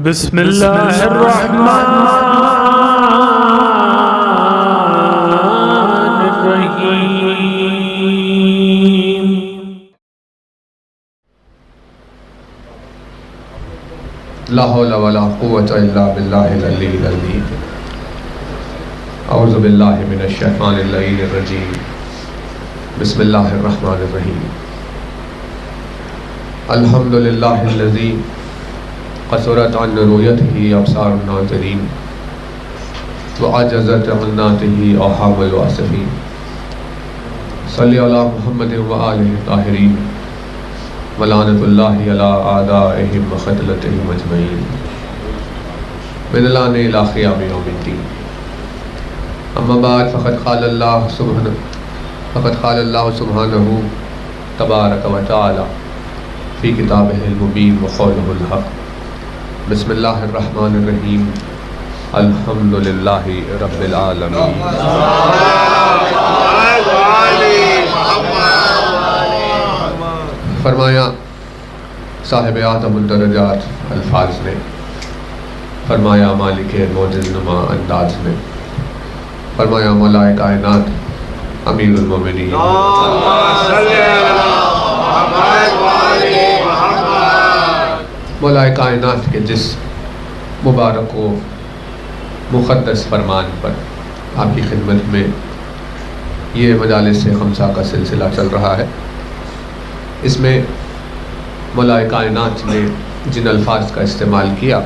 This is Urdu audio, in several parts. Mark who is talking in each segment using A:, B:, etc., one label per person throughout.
A: بسم اللہ الرحمن الرحیم۔
B: لا حول ولا قوة الا باللہ العلی العظیم۔ اعوذ باللہ من الشیطان اللعین الرجیم۔ بسم اللہ الرحمن الرحیم۔ الحمد للہ الذی قصرت عن رؤیتہ ابصار الناظرین وعجزت عن نعتہ اوہام الواصفین۔ صلی علی محمد وآلہ الطاہرین ولعنۃ اللہ علی اعدائہم وقتلتہم اجمعین من الآن الی قیام یوم الدین۔ اما بعد فقد قال اللہ سبحانہ تبارک و تعالی فی کتابہ المبین وقولہ الحق۔ بسم اللہ الرحمن الرحیم۔ الحمد للہ رب العالمین۔ فرمایا صاحب اعظم الدرجات الفاظ نے، فرمایا مالک معجز نما انداز نے، فرمایا مولا کائنات امیر المومنین، مولا کائنات کے جس مبارک و مقدس فرمان پر آپ کی خدمت میں یہ مجالس خمسہ کا سلسلہ چل رہا ہے، اس میں مولا کائنات نے جن الفاظ کا استعمال کیا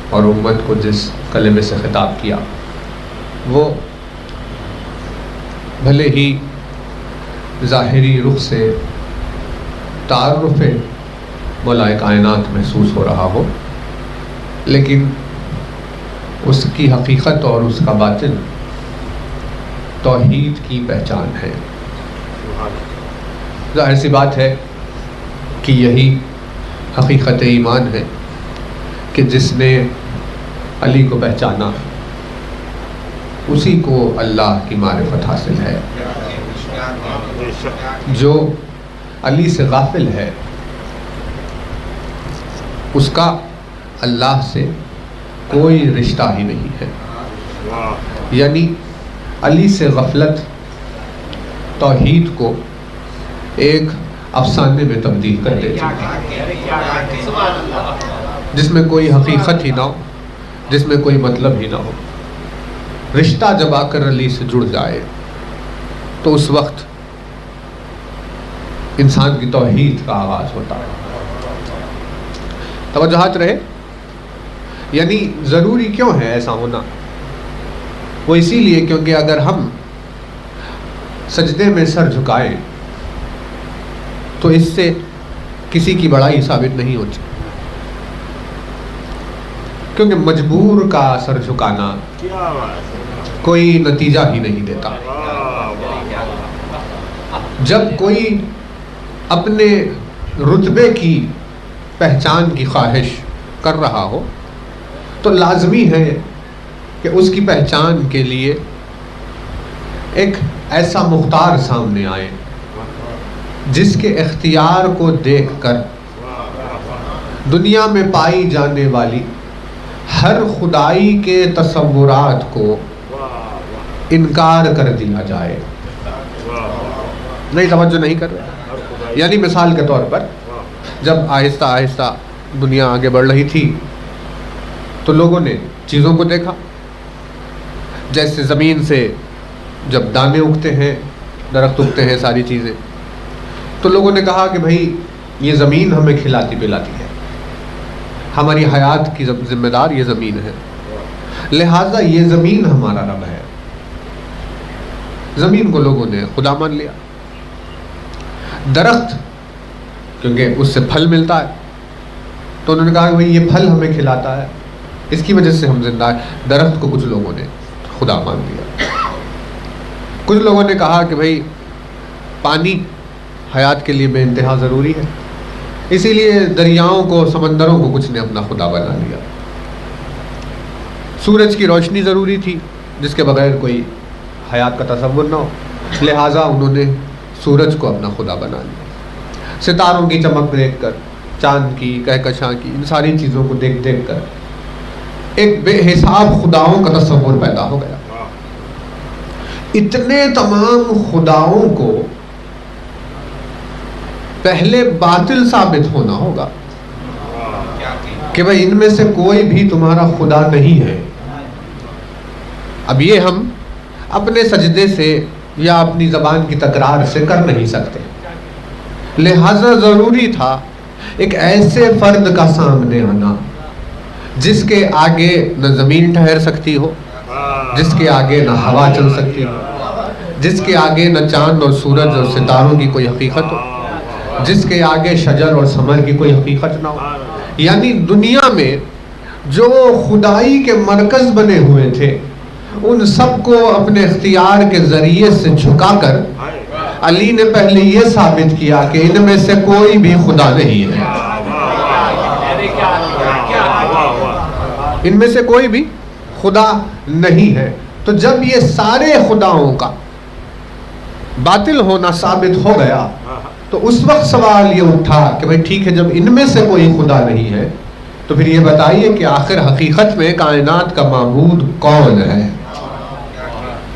B: اور امت کو جس کلمے سے خطاب کیا، وہ بھلے ہی ظاہری رخ سے تعارف مولا کائنات محسوس ہو رہا ہو، لیکن اس کی حقیقت اور اس کا باطن توحید کی پہچان ہے۔ ظاہر سی بات ہے کہ یہی حقیقت ایمان ہے کہ جس نے علی کو پہچانا اسی کو اللہ کی معرفت حاصل ہے۔ جو علی سے غافل ہے اس کا اللہ سے کوئی رشتہ ہی نہیں ہے، یعنی علی سے غفلت توحید کو ایک افسانے میں تبدیل کر دیتی ہے، جس میں کوئی حقیقت ہی نہ ہو، جس میں کوئی مطلب ہی نہ ہو۔ رشتہ جب آ کر علی سے جڑ جائے تو اس وقت انسان کی توحید کا آغاز ہوتا ہے۔ توجہات رہے، یعنی ضروری کیوں ہے ایسا ہونا؟ وہ اسی لیے کیونکہ اگر ہم سجدے میں سر جھکائیں تو اس سے کسی کی بڑائی ثابت نہیں ہوتی، کیونکہ مجبور کا سر جھکانا کوئی نتیجہ ہی نہیں دیتا۔ جب کوئی اپنے رتبے کی پہچان کی خواہش کر رہا ہو تو لازمی ہے کہ اس کی پہچان کے لیے ایک ایسا مختار سامنے آئے جس کے اختیار کو دیکھ کر دنیا میں پائی جانے والی ہر خدائی کے تصورات کو انکار کر دیا جائے۔ نہیں توجہ نہیں کر رہے؟ یعنی مثال کے طور پر جب آہستہ آہستہ دنیا آگے بڑھ رہی تھی تو لوگوں نے چیزوں کو دیکھا، جیسے زمین سے جب دانے اگتے ہیں، درخت اگتے ہیں، ساری چیزیں، تو لوگوں نے کہا کہ بھائی یہ زمین ہمیں کھلاتی پلاتی ہے، ہماری حیات کی ذمہ دار یہ زمین ہے، لہٰذا یہ زمین ہمارا رب ہے۔ زمین کو لوگوں نے خدا مان لیا۔ درخت کیونکہ اس سے پھل ملتا ہے تو انہوں نے کہا کہ بھائی یہ پھل ہمیں کھلاتا ہے، اس کی وجہ سے ہم زندہ ہیں۔ درخت کو کچھ لوگوں نے خدا مان لیا۔ کچھ لوگوں نے کہا کہ بھائی پانی حیات کے لیے بے انتہا ضروری ہے، اسی لیے دریاؤں کو، سمندروں کو کچھ نے اپنا خدا بنا لیا۔ سورج کی روشنی ضروری تھی جس کے بغیر کوئی حیات کا تصور نہ ہو، لہٰذا انہوں نے سورج کو اپنا خدا بنا لیا۔ ستاروں کی چمک دیکھ کر چاند کی، کہکشاں کی، ان ساری چیزوں کو دیکھ دیکھ کر ایک بے حساب خداؤں کا تصور پیدا ہو گیا. اتنے تمام خداؤں کو پہلے باطل ثابت ہونا ہوگا کہ بھئی ان میں سے کوئی بھی تمہارا خدا نہیں ہے. اب یہ ہم اپنے سجدے سے یا اپنی زبان کی تکرار سے کر نہیں سکتے، لہذا ضروری تھا ایک ایسے فرد کا سامنے آنا جس کے آگے نہ زمین ٹھہر سکتی ہو، جس کے آگے نہ ہوا چل سکتی ہو، جس کے آگے نہ چاند اور سورج اور ستاروں کی کوئی حقیقت ہو، جس کے آگے شجر اور ثمر کی کوئی حقیقت نہ ہو. یعنی دنیا میں جو خدائی کے مرکز بنے ہوئے تھے ان سب کو اپنے اختیار کے ذریعے سے جھکا کر علی نے پہلے یہ ثابت کیا کہ ان میں سے کوئی بھی خدا نہیں ہے، ان میں سے کوئی بھی خدا نہیں ہے. تو جب یہ سارے خداؤں کا باطل ہونا ثابت ہو گیا تو اس وقت سوال یہ اٹھا کہ بھئی ٹھیک ہے، جب ان میں سے کوئی خدا نہیں ہے تو پھر یہ بتائیے کہ آخر حقیقت میں کائنات کا معبود کون ہے؟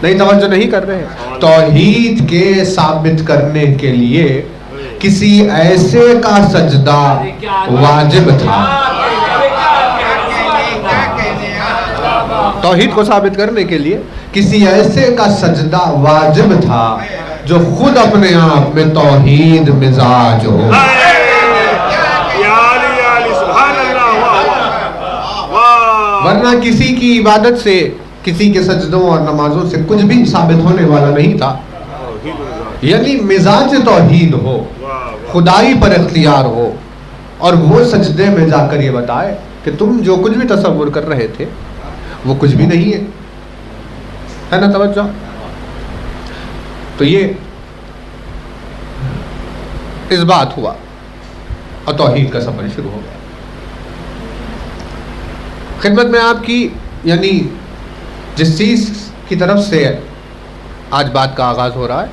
B: نہیں، توجہ نہیں کر رہے. توحید کے ثابت کرنے کے لیے کسی ایسے کا سجدہ واجب تھا. توحید کو ثابت کرنے کے لیے کسی ایسے کا سجدہ واجب تھا جو خود اپنے آپ میں توحید مزاج ہو. ورنہ کسی کی عبادت سے، کسی کے سجدوں اور نمازوں سے کچھ بھی ثابت ہونے والا نہیں تھا. یعنی مزاج توحید ہو، خدائی پر اختیار ہو، اور وہ سجدے میں جا کر یہ بتائے کہ تم جو کچھ بھی تصور کر رہے تھے وہ کچھ بھی نہیں ہے نا. توجہ. تو یہ اس بات ہوا اور توحید کا سفر شروع ہو گیا. خدمت میں آپ کی یعنی جس چیز کی طرف سے آج بات کا آغاز ہو رہا ہے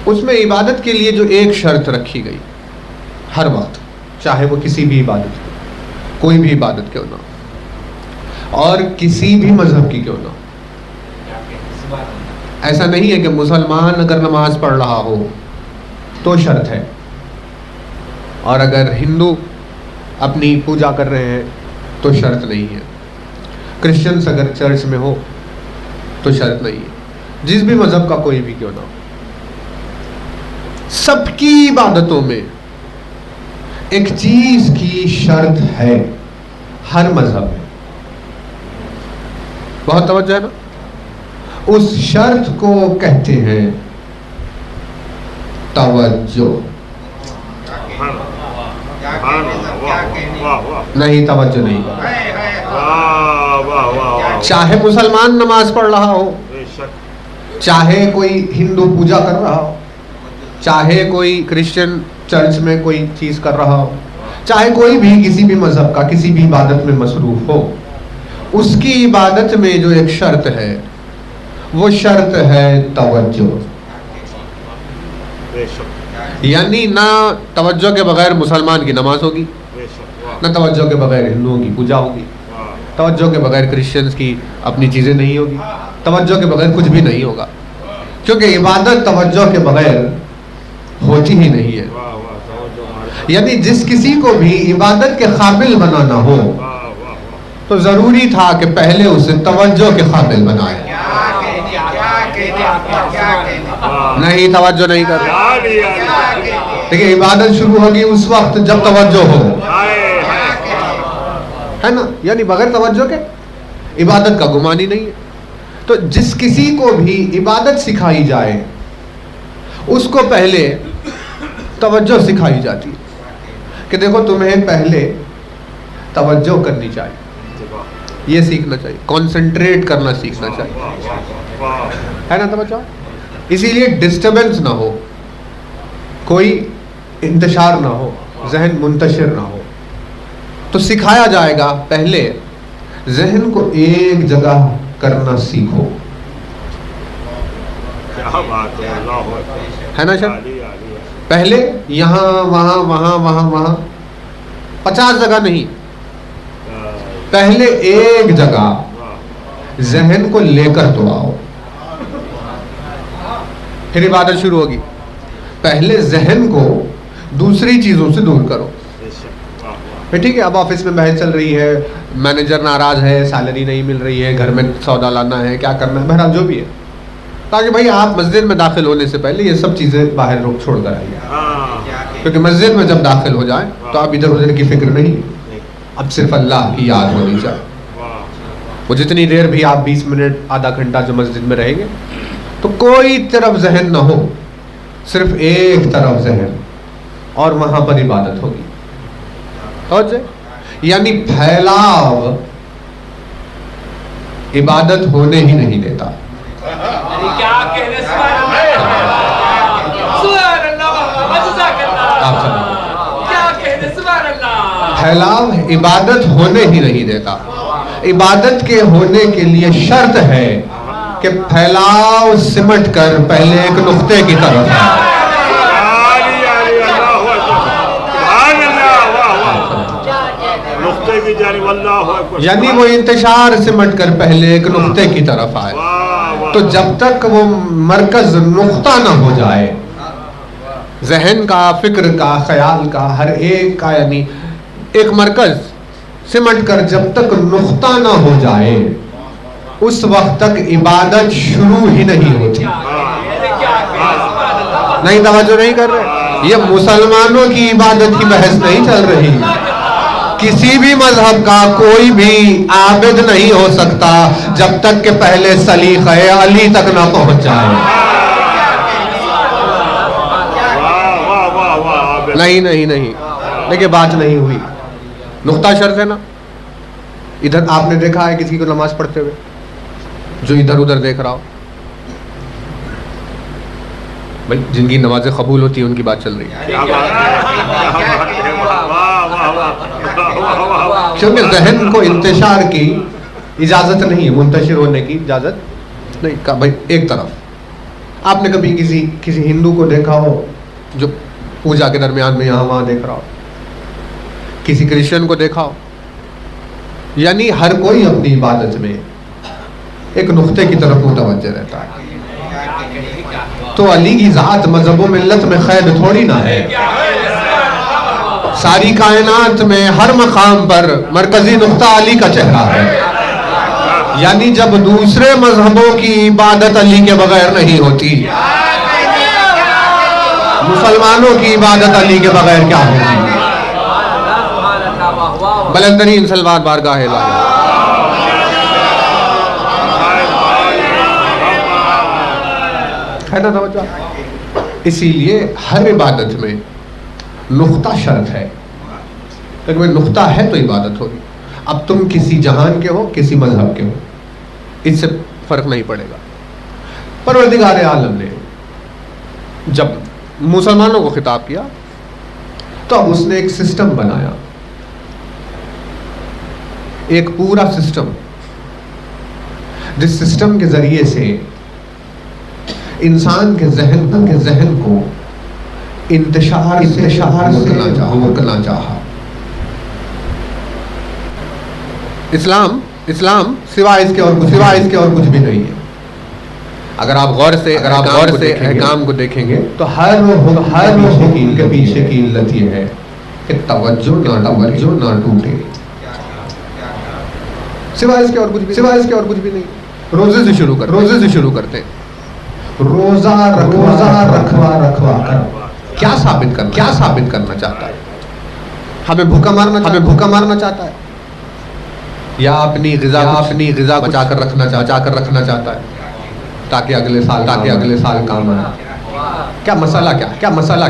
B: اس میں عبادت کے لیے جو ایک شرط رکھی گئی ہر وقت، چاہے وہ کسی بھی عبادت کی، کوئی بھی عبادت کیوں نہ ہو اور کسی بھی مذہب کی کیوں نہ ہو. ایسا نہیں ہے کہ مسلمان اگر نماز پڑھ رہا ہو تو شرط ہے، اور اگر ہندو اپنی پوجا کر رہے ہیں تو شرط نہیں ہے، کرسچنس اگر چرچ میں ہو تو شرط نہیں ہے. جس بھی مذہب کا کوئی بھی کیوں نہ ہو، سب کی عبادتوں میں ایک چیز کی شرط ہے ہر مذہب میں. بہت توجہ ہے نا. اس شرط کو کہتے ہیں توجہ. نہیں، توجہ نہیں. چاہے مسلمان نماز پڑھ رہا ہو، چاہے کوئی ہندو پوجا کر رہا ہو، چاہے کوئی کرسچن چرچ میں کوئی چیز کر رہا ہو، چاہے کوئی بھی کسی بھی مذہب کا کسی بھی عبادت میں مصروف ہو، اس کی عبادت میں جو ایک شرط ہے وہ شرط ہے توجہ. یعنی نہ توجہ کے بغیر مسلمان کی نماز ہوگی، نہ توجہ کے بغیر ہندوؤں کی پوجا ہوگی، توجہ کے بغیر کرسچنز کی اپنی چیزیں نہیں ہوگی، توجہ کے بغیر کچھ بھی نہیں ہوگا، کیونکہ عبادت توجہ کے بغیر ہوتی ہی نہیں ہے. یعنی جس کسی کو بھی عبادت کے قابل بنانا ہو تو ضروری تھا کہ پہلے اسے توجہ کے قابل بنائے. نہیں، توجہ نہیں کر رہے. دیکھیں، عبادت شروع ہوگی اس وقت جب توجہ ہو، ہے نا. یعنی بغیر توجہ کے عبادت کا گمان ہی نہیں ہے. تو جس کسی کو بھی عبادت سکھائی جائے اس کو پہلے توجہ سکھائی جاتی ہے کہ دیکھو تمہیں پہلے توجہ کرنی چاہیے، یہ سیکھنا چاہیے، کانسنٹریٹ کرنا سیکھنا چاہیے، ہے نا. توجہ. اسی لیے ڈسٹربنس نہ ہو، کوئی انتشار نہ ہو، ذہن منتشر نہ ہو. تو سکھایا جائے گا پہلے ذہن کو ایک جگہ کرنا سیکھو. ہے نا شاید. پہلے یہاں وہاں وہاں وہاں وہاں 50 جگہ نہیں، پہلے ایک جگہ ذہن کو لے کر تو آؤ، پھر عبادت شروع ہوگی. پہلے ذہن کو دوسری چیزوں سے دور کرو. پھر ٹھیک ہے، اب آفس میں بحث چل رہی ہے، مینیجر ناراض ہے، سیلری نہیں مل رہی ہے، گھر میں سودا لانا ہے، کیا کرنا ہے، بہرحال جو بھی ہے، تاکہ بھائی آپ مسجد میں داخل ہونے سے پہلے یہ سب چیزیں باہر روک چھوڑ کر آئیے. کیونکہ مسجد میں جب داخل ہو جائیں تو آپ ادھر ادھر کی فکر نہیں، اب صرف اللہ کی یاد ہونی چاہیے. وہ جتنی دیر بھی آپ 20 منٹ آدھا گھنٹہ جو مسجد میں رہیں گے تو کوئی طرف ذہن نہ ہو، صرف ایک طرف ذہن، اور وہاں پر عبادت ہوگی. یعنی پھیلاؤ عبادت ہونے ہی نہیں دیتا. پھیلاؤ عبادت ہونے ہی نہیں دیتا. عبادت کے ہونے کے لیے شرط ہے کہ پھیلاؤ سمٹ کر پہلے ایک نقطے کی طرف ہے. یعنی وہ انتشار سمٹ کر پہلے ایک نقطے کی طرف آئے. تو جب تک وہ مرکز نقطہ نہ ہو جائے، ذہن کا، فکر کا، خیال کا، ہر ایک کا، یعنی ایک مرکز سمٹ کر جب تک نقطہ نہ ہو جائے اس وقت تک عبادت شروع ہی نہیں ہوتی. نہیں توجہ نہیں کر رہے؟ یہ مسلمانوں کی عبادت کی بحث نہیں چل رہی. کسی بھی مذہب کا کوئی بھی عابد نہیں ہو سکتا جب تک کہ پہلے سلیقہ علی تک نہ پہنچ جائے. نہیں نہیں نہیں، لیکن بات نہیں ہوئی. نقطہ شرط ہے نا. ادھر آپ نے دیکھا ہے کسی کو نماز پڑھتے ہوئے جو ادھر ادھر دیکھ رہا ہو؟ بھائی جن کی نمازیں قبول ہوتی ہیں ان کی بات چل رہی ہے. کیونکہ ذہن کو انتشار کی اجازت نہیں ہے، منتشر ہونے کی اجازت نہیں. کہا بھائی ایک طرف. آپ نے کبھی کسی ہندو کو دیکھا ہو جو پوجا کے درمیان میں یہاں وہاں دیکھ رہا ہو؟ کسی کرسچن کو دیکھا ہو؟ یعنی ہر کوئی اپنی عبادت میں ایک نقطے کی طرف متوجہ رہتا ہے. تو علی کی ذات مذہب و ملت میں قید تھوڑی نہ ہے. ساری کائنات میں ہر مقام پر مرکزی نقطہ علی کا چہرہ ہے. یعنی جب دوسرے مذہبوں کی عبادت علی کے بغیر نہیں ہوتی، مسلمانوں کی عبادت علی کے بغیر کیا ہوگی؟ بلندرین صلوات بارگاہ الہی. ہے نا توجہ؟ اسی لیے ہر عبادت میں نقطہ شرط ہے. لیکن میں نقطہ ہے تو عبادت ہوگی. اب تم کسی جہان کے ہو، کسی مذہب کے ہو، اس سے فرق نہیں پڑے گا. پروردگار عالم نے جب مسلمانوں کو خطاب کیا تو اب اس نے ایک سسٹم بنایا، ایک پورا سسٹم، جس سسٹم کے ذریعے سے انسان کے ذہن کو انتشار سے روکنا چاہا. اسلام سوائے اس کے اور کچھ بھی نہیں ہے. اگر آپ غور سے احکام کو دیکھیں گے تو ہر حکم کے پیچھے کی علت یہ ہے کہ توجہ نہ ٹوٹے. سوائے اس کے اور کچھ بھی نہیں. روزے سے شروع کرتے ہیں. روزہ رکھوا کر کیا ثابت کرنا چاہتا ہے؟ ہمیں بھوکا مارنا چاہتا ہے، یا اپنی غذا بچا کر رکھنا چاہتا ہے تاکہ اگلے سال کام آئے؟ کیا مسئلہ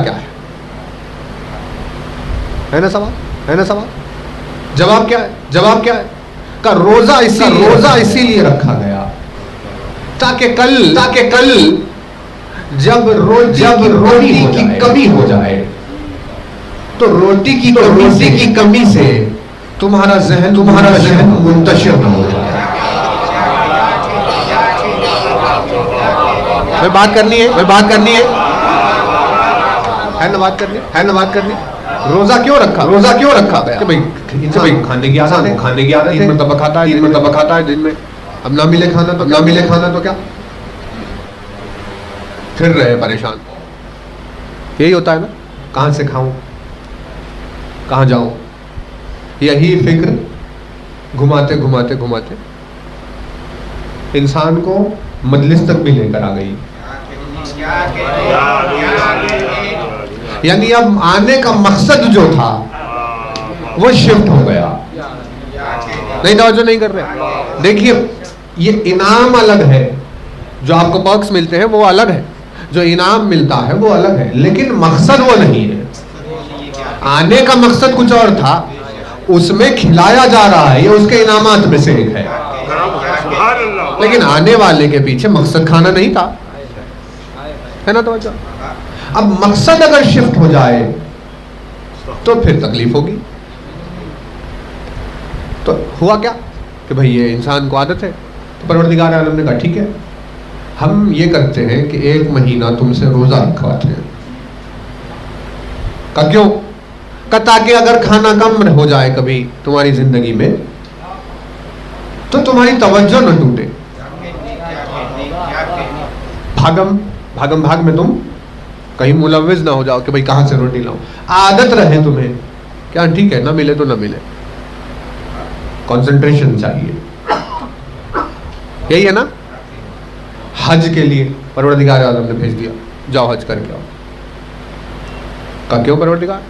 B: کیا ہے نا سوال؟ جواب کیا ہے؟ کہ روزہ اسی لیے رکھا گیا تاکہ کل جب روٹی کی کمی ہو جائے تو روٹی کی کمی سے تمہارا ذہن منتشر نہ ہو جائے. میں بات کرنی ہے. ہے نا بات کرنی ہے نا بات کرنی روزہ کیوں رکھا کہ بھائی کھانے کی عادت ہے تین مرتبہ کھاتا ہے دن میں. اب نہ ملے کھانا تو کیا پھر رہے پریشان. یہی ہوتا ہے نا, کہاں سے کھاؤں, کہاں جاؤں. یہی فکر گھماتے انسان کو مجلس تک بھی لے کر آ گئی. یعنی اب آنے کا مقصد جو تھا وہ شفٹ ہو گیا. نہیں توجہ نہیں کر رہے. دیکھیے یہ انعام الگ ہے, جو آپ کو پرکس ملتے ہیں وہ الگ ہے, جو انعام ملتا ہے وہ الگ ہے, لیکن مقصد وہ نہیں ہے. آنے کا مقصد کچھ اور تھا, اس میں کھلایا جا رہا ہے, یہ اس کے انعامات میں سے ایک ہے. لیکن آنے والے کے پیچھے مقصد کھانا نہیں تھا, ہے نا توجہ. اب مقصد اگر شفٹ ہو جائے تو پھر تکلیف ہوگی. تو ہوا کیا کہ بھئی یہ انسان کو عادت ہے. تو پروردگار عالم نے کہا ٹھیک ہے, ہم یہ کرتے ہیں کہ 1 مہینہ تم سے روزہ رکھواتے ہیں. کہ کیوں؟ کہ تاکہ اگر کھانا کم ہو جائے کبھی تمہاری زندگی میں تو تمہاری توجہ نہ ٹوٹے. بھاگ میں تم کہیں ملوث نہ ہو جاؤ کہ بھئی کہاں سے روٹی لاؤں. عادت رہے تمہیں کیا ٹھیک ہے, نہ ملے تو نہ ملے, کنسنٹریشن چاہیے. یہی ہے نا. حج کے لیے پروردگار عالم نے بھیج دیا, جاؤ حج کر کے آؤ. کہ کیوں پروردگار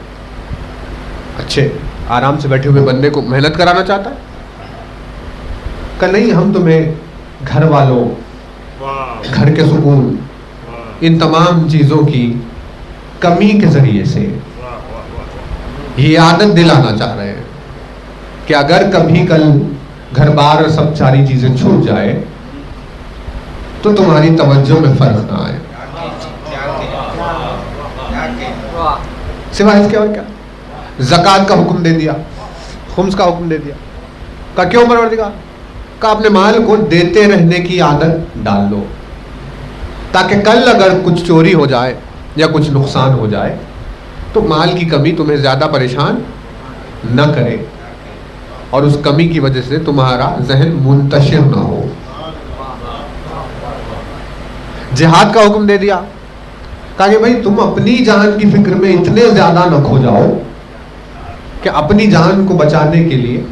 B: اچھے آرام سے بیٹھے ہوئے بندے کو محنت کرانا چاہتا ہے؟ کہ نہیں, ہم تمہیں گھر والوں, گھر کے سکون, ان تمام چیزوں کی کمی کے ذریعے سے یہ عادت دلانا چاہ رہے ہیں کہ اگر کبھی کل گھر بار اور سب ساری چیزیں چھوٹ جائے تو تمہاری توجہ میں فرق نہ آئے. سوائے اس کے اور کیا؟ زکوٰۃ کا حکم دے دیا, خمس کا حکم دے دیا. کہ کیوں پروردگار؟ کہ اپنے مال کو دیتے رہنے کی عادت ڈال لو, تاکہ کل اگر کچھ چوری ہو جائے یا کچھ نقصان ہو جائے تو مال کی کمی تمہیں زیادہ پریشان نہ کرے, اور اس کمی کی وجہ سے تمہارا ذہن منتشر نہ ہو. جہاد کا حکم دے دیا, کہا کہ بھائی تم اپنی جان کی فکر میں اتنے زیادہ نہ کھو جاؤ کہ اپنی جان کو بچانے کے لیے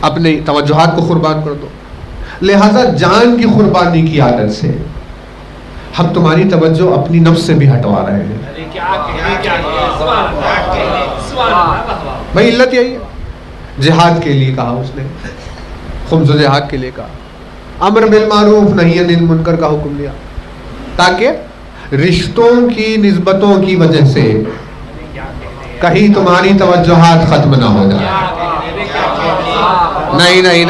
B: اپنی توجہات کو قربان کر دو. لہذا جان کی قربانی کی عادت سے ہم تمہاری توجہ اپنی نفس سے بھی ہٹوا رہے ہیں. بھائی علت یہی ہے. جہاد کے لیے کہا اس نے, خمس و جہاد کے لیے کہا, امر بالمعروف نہی عن المنکر کا حکم دیا, تاکہ رشتوں کی نسبتوں کی وجہ سے کہیں تمہاری توجہات ختم نہ ہو جائے. نہیں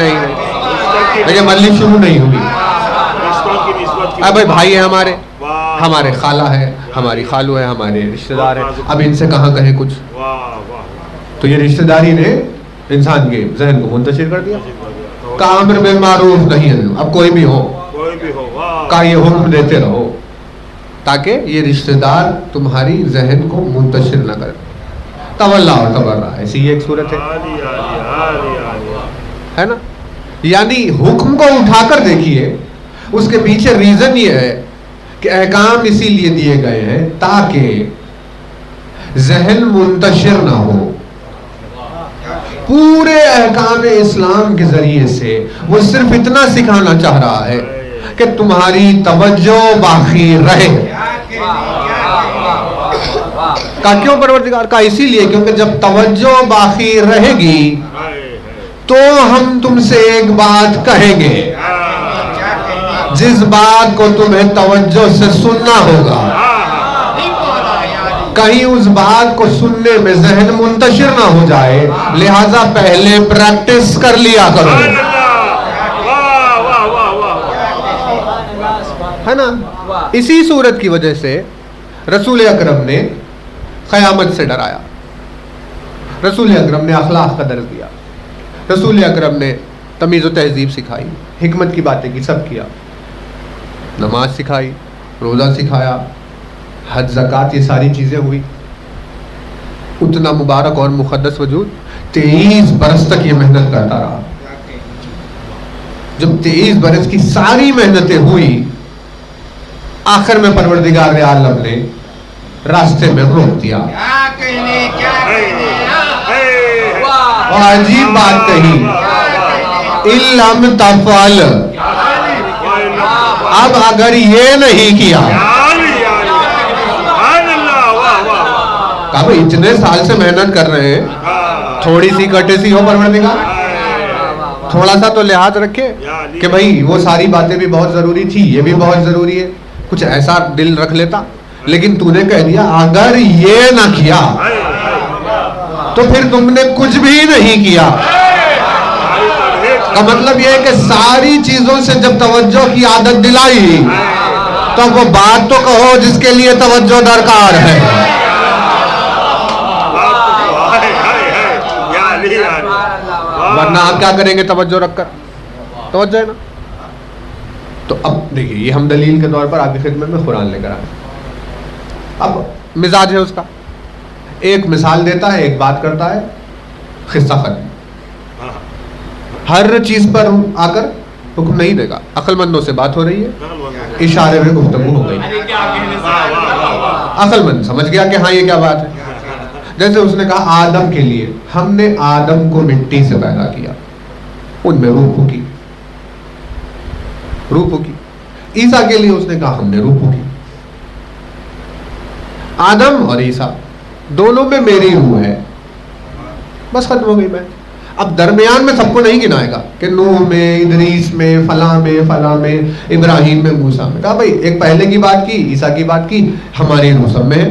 B: یہ مجلس شروع نہیں ہوئی. اب بھائی ہیں ہمارے خالہ ہے, ہماری خالو ہے, ہمارے رشتہ دار ہیں, اب ان سے کہاں کہیں کچھ. تو یہ رشتہ داری نے انسان کے ذہن کو منتشر کر دیا. امر بالمعروف نہیں, اب کوئی بھی ہو کا یہ حکم دیتے رہو تاکہ یہ رشتہ دار تمہاری ذہن کو منتشر نہ کرے. تولا اور تبرہ, ایسی یہ ایک صورت ہے نا. یعنی حکم کو اٹھا کر دیکھیے, اس کے پیچھے ریزن یہ ہے کہ احکام اسی لیے دیے گئے ہیں تاکہ ذہن منتشر نہ ہو. پورے احکام اسلام کے ذریعے سے وہ صرف اتنا سکھانا چاہ رہا ہے کہ تمہاری توجہ باقی رہے. کا کیوں پروردگار؟ کا اسی لیے کیونکہ جب توجہ باقی رہے گی تو ہم تم سے ایک بات کہیں گے, جس بات کو تمہیں توجہ سے سننا ہوگا, کہیں اس بات کو سننے میں ذہن منتشر نہ ہو جائے, لہذا پہلے پریکٹس کر لیا کرو. ہے نا. اسی صورت کی وجہ سے رسول اکرم نے قیامت سے ڈرایا, رسول اکرم نے اخلاق کا درس دیا, رسول اکرم نے تمیز و تہذیب سکھائی, حکمت کی باتیں کی, سب کیا. نماز سکھائی, روزہ سکھایا, حج زکوٰۃ یہ ساری چیزیں ہوئی. اتنا مبارک اور مقدس وجود 23 برس تک یہ محنت کرتا رہا. جب 23 برس کی ساری محنتیں ہوئی, آخر میں پروردگار عالم نے راستے میں روک دیا. اور عجیب بات کہی, لم تفعل, اب اگر یہ نہیں کیا, کہا بھئی اتنے سال سے محنت کر رہے ہیں, تھوڑی سی کٹیسی ہو پروردگار, تھوڑا سا تو لحاظ رکھے کہ بھئی وہ ساری باتیں بھی بہت ضروری تھی, یہ بھی بہت ضروری ہے, کچھ ایسا دل رکھ لیتا. لیکن تو نے کہہ دیا اگر یہ نہ کیا تو پھر تم نے کچھ بھی نہیں کیا. کا مطلب یہ ہے کہ ساری چیزوں سے جب توجہ کی عادت دلائی تو وہ بات تو کہو جس کے لیے توجہ درکار ہے. ورنہ آپ کیا کریں گے توجہ رکھ کر؟ توجہ ہے نا. تو اب دیکھیے یہ ہم دلیل کے طور پر آپ کی خدمت میں قرآن لے کر آئے. اب مزاج ہے اس کا, ایک مثال دیتا ہے, ایک بات کرتا ہے, قصہ ختم. ہر چیز پر آ کر حکم نہیں دے گا. عقل مندوں سے بات ہو رہی ہے, اشارے میں گفتگو ہو گئی, عقل مند سمجھ گیا کہ ہاں یہ کیا بات ہے. جیسے اس نے کہا آدم کے لیے ہم نے آدم کو مٹی سے پیدا کیا, ان میں روح پھونکی, روح پھونکی. عیسیٰ کے لیے اس نے کہا ہم نے روح پھونکی. آدم اور عیسیٰ دونوں میں میری روح ہے, بس ختم ہو گئی بات. اب درمیان میں سب کو نہیں گنائے گا کہ نوح میں, ادریس میں, فلاں میں, فلاں میں, ابراہیم میں, موسیٰ میں. کہا بھائی ایک پہلے کی بات کی, عیسیٰ کی بات کی, ہماری روح سب میں ہے.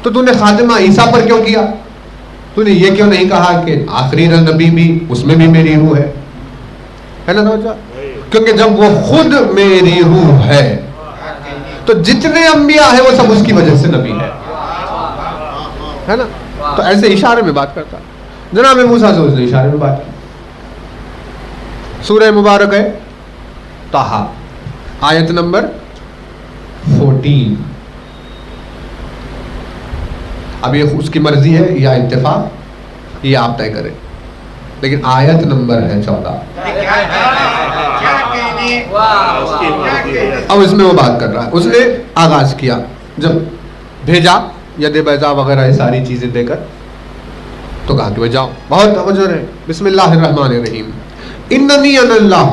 B: تو تو نے خاتمہ عیسیٰ پر کیوں کیا؟ تو نے یہ کیوں نہیں کہا کہ آخری نبی بھی اس میں بھی میری روح ہے نا توجہ؟ کیونکہ جب وہ خود میری روح ہے تو جتنے انبیاء ہیں وہ سب اس کی وجہ سے نبی ہے نا. تو ایسے اشارے میں بات کرتا. جناب موسیٰ سے اس نے اشارے میں بات کی. سورہ مبارک ہے طٰہٰ, آیت نمبر 14. اب یہ اس کی مرضی ہے یا اتفاق, یہ آپ طے کریں, لیکن آیت نمبر ہے 14. اب اس میں وہ بات کر رہا ہے. اس نے آغاز کیا جب بھیجا ید بیضا وغیرہ یہ ساری چیزیں دے کر, تو کہا کہ وہ جاؤ. بہت توجہ رہے. بسم اللہ الرحمن الرحیم. اننی انا اللہ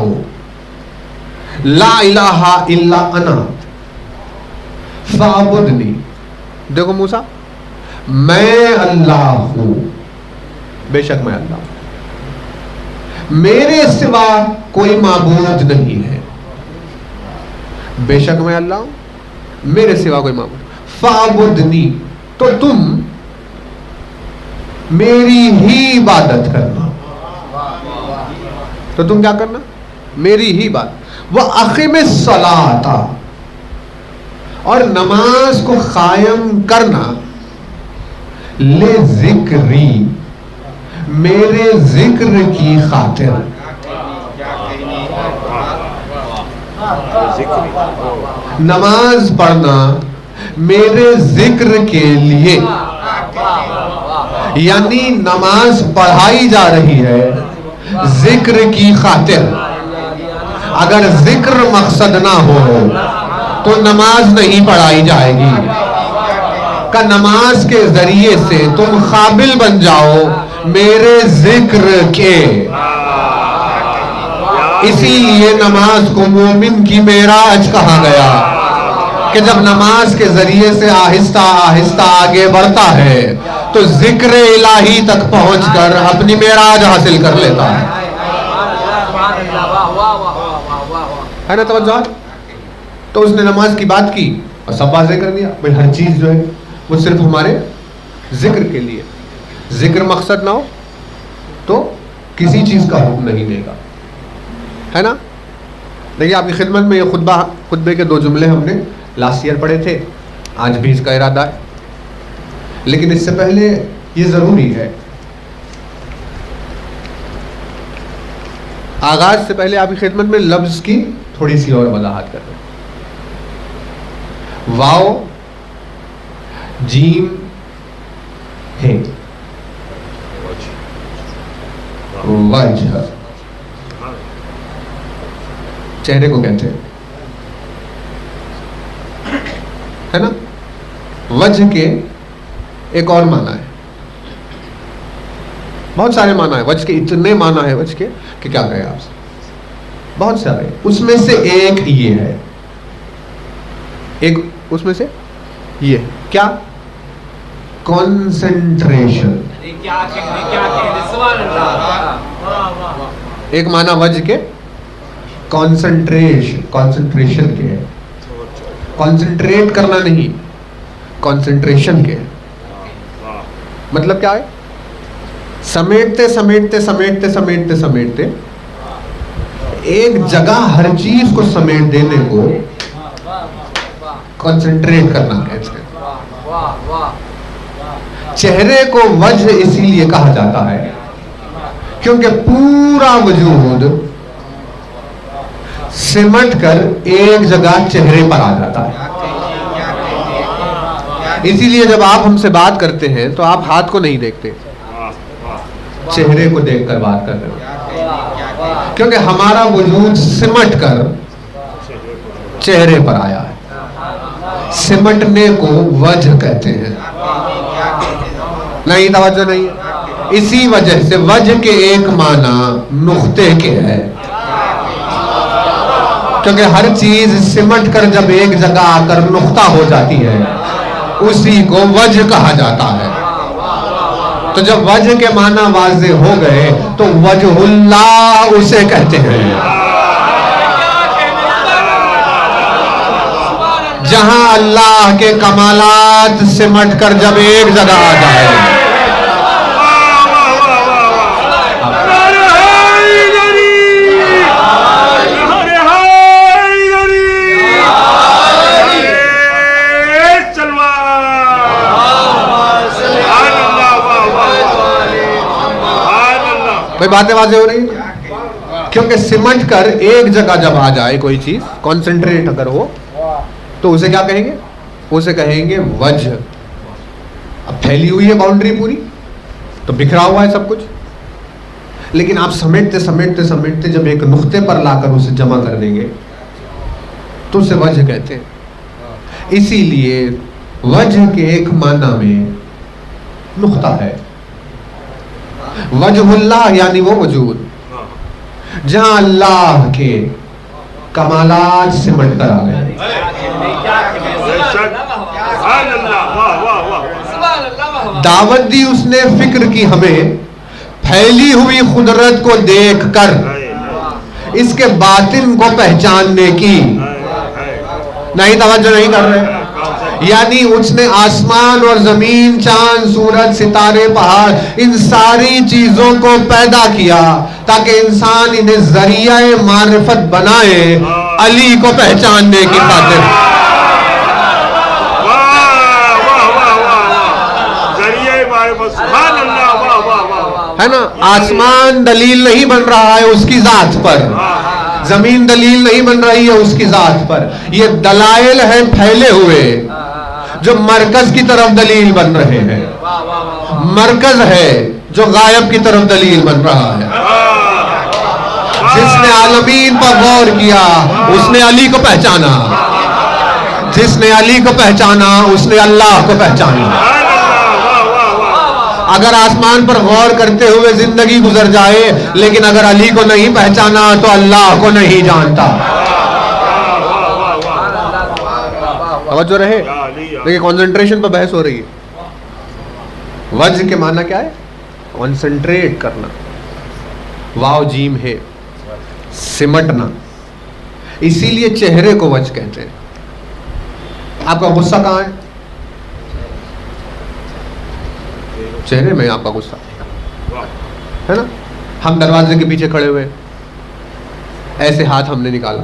B: لا الہ الا انا فاعبدنی. دیکھو موسیٰ, میں اللہ ہوں, بے شک میں اللہ ہوں, میرے سوا کوئی معبود نہیں ہے. بے شک میں اللہ ہوں, میرے سوا کوئی معبود. فاعبدنی, تو تم میری ہی عبادت کرنا. تو تم کیا کرنا؟ میری ہی بات. وَأَقِمِ الصَّلَاةَ, اور نماز کو قائم کرنا, لے ذکری, میرے ذکر کی خاطر. نماز پڑھنا میرے ذکر کے لیے, یعنی نماز پڑھائی جا رہی ہے ذکر کی خاطر. اگر ذکر مقصد نہ ہو تو نماز نہیں پڑھائی جائے گی. کہ نماز کے ذریعے سے تم قابل بن جاؤ میرے ذکر کے. اسی لیے نماز کو مومن کی معراج کہا گیا, کہ جب نماز کے ذریعے سے آہستہ آہستہ آگے بڑھتا ہے تو ذکر الہی تک پہنچ کر اپنی معراج حاصل کر لیتا ہے نا توجہ. تو اس نے نماز کی بات کی اور سب واضح کر دیا بھئی ہر چیز جو ہے وہ صرف ہمارے ذکر کے لیے. ذکر مقصد نہ ہو تو کسی چیز کا حکم نہیں دے گا, ہے نا. دیکھیے آپ کی خدمت میں یہ خطبے کے 2 جملے ہم نے لاسٹ ایئر پڑھے تھے, آج بھی اس کا ارادہ ہے. لیکن اس سے پہلے یہ ضروری ہے, آغاز سے پہلے آپ کی خدمت میں لفظ کی تھوڑی سی اور وضاحت کر دیں. واو جیم ہے وجہ چہرے کو کہتے ہیں ہے نا. وجہ کے ایک اور معنی ہے, بہت سارے معنی ہے وجہ کے, اتنے معنی ہے وجہ کے کہ کیا کہے آپ سے, بہت سارے. اس میں سے ایک یہ ہے, ایک اس میں سے یہ کیا, کنسنٹریشن. ایک معنی وجہ کے کنسنٹریشن کے ہے, کنسنٹریٹ کرنا نہیں, کنسنٹریشن کے. مطلب کیا ہے, سمیٹتے سمیٹتے سمیٹتے سمیٹتے سمیٹتے ایک جگہ ہر چیز کو سمیٹ دینے کو کنسنٹریٹ کرنا کہتے ہیں. چہرے کو وجہ اسی لیے کہا جاتا ہے کیونکہ پورا وجود سمٹ کر ایک جگہ چہرے پر آ جاتا ہے. اسی لیے جب آپ ہم سے بات کرتے ہیں تو آپ ہاتھ کو نہیں دیکھتے, چہرے کو دیکھ کر بات کر رہے ہو, کیونکہ ہمارا وجود سمٹ کر چہرے پر آیا ہے. سمٹنے کو وجہ کہتے ہیں. نہیں, توجہ نہیں ہے. اسی وجہ سے وجہ کے ایک معنی نقطے کے ہے, کیونکہ ہر چیز سمٹ کر جب ایک جگہ آ کر نقطہ ہو جاتی ہے اسی کو وجہ کہا جاتا ہے. تو جب وجہ کے معنی واضح ہو گئے تو وجہ اللہ اسے کہتے ہیں, جہاں اللہ کے کمالات سمٹ کر جب ایک جگہ آ جائے. بھائی باتیں واضح ہو رہی ہیں, کیونکہ سمٹ کر ایک جگہ جب آ جائے کوئی چیز, کنسنٹریٹ اگر ہو تو اسے کیا کہیں گے, اسے کہیں گے وجہ. اب پھیلی ہوئی ہے باؤنڈری پوری تو بکھرا ہوا ہے سب کچھ, لیکن آپ سمیٹتے سمیٹتے سمیٹتے جب ایک نقطے پر لا کر اسے جمع کر دیں گے تو اسے وجہ کہتے ہیں. اسی لیے وجہ کے ایک معنی میں نقطہ ہے. وجہ اللہ یعنی وہ وجود جہاں اللہ کے کمالات سمٹ کر آ گئے. دعوت دی اس نے فکر کی ہمیں, پھیلی ہوئی قدرت کو دیکھ کر اس کے باطن کو پہچاننے کی. نہیں, توجہ نہیں کر رہے. یعنی اس نے آسمان اور زمین, چاند, سورج, ستارے, پہاڑ, ان ساری چیزوں کو پیدا کیا تاکہ انسان انہیں ذریعہ معرفت بنائے علی کو پہچاننے کی خاطر. ہے نا, آسمان دلیل نہیں بن رہا ہے اس کی ذات پر, زمین دلیل نہیں بن رہی ہے اس کی ذات پر. یہ دلائل ہیں پھیلے ہوئے جو مرکز کی طرف دلیل بن رہے ہیں. مرکز ہے جو غائب کی طرف دلیل بن رہا ہے. جس نے عالمین پر غور کیا اس نے علی کو پہچانا, جس نے علی کو پہچانا اس نے اللہ کو پہچانا. اگر آسمان پر غور کرتے ہوئے زندگی گزر جائے لیکن اگر علی کو نہیں پہچانا تو اللہ کو نہیں جانتا. توجہ رہے. دیکھیں کنسنٹریشن پر بحث ہو رہی ہے. وجہ کے معنی کیا ہے, کنسنٹریٹ کرنا. واو جیم ہے, سمٹنا. اسی لیے چہرے کو وجہ کہتے ہیں. آپ کا غصہ کہاں ہے, چہرے میں آپ کا غصہ ہے نا. ہم دروازے کے پیچھے کھڑے ہوئے, ایسے ہاتھ ہم نے نکالا,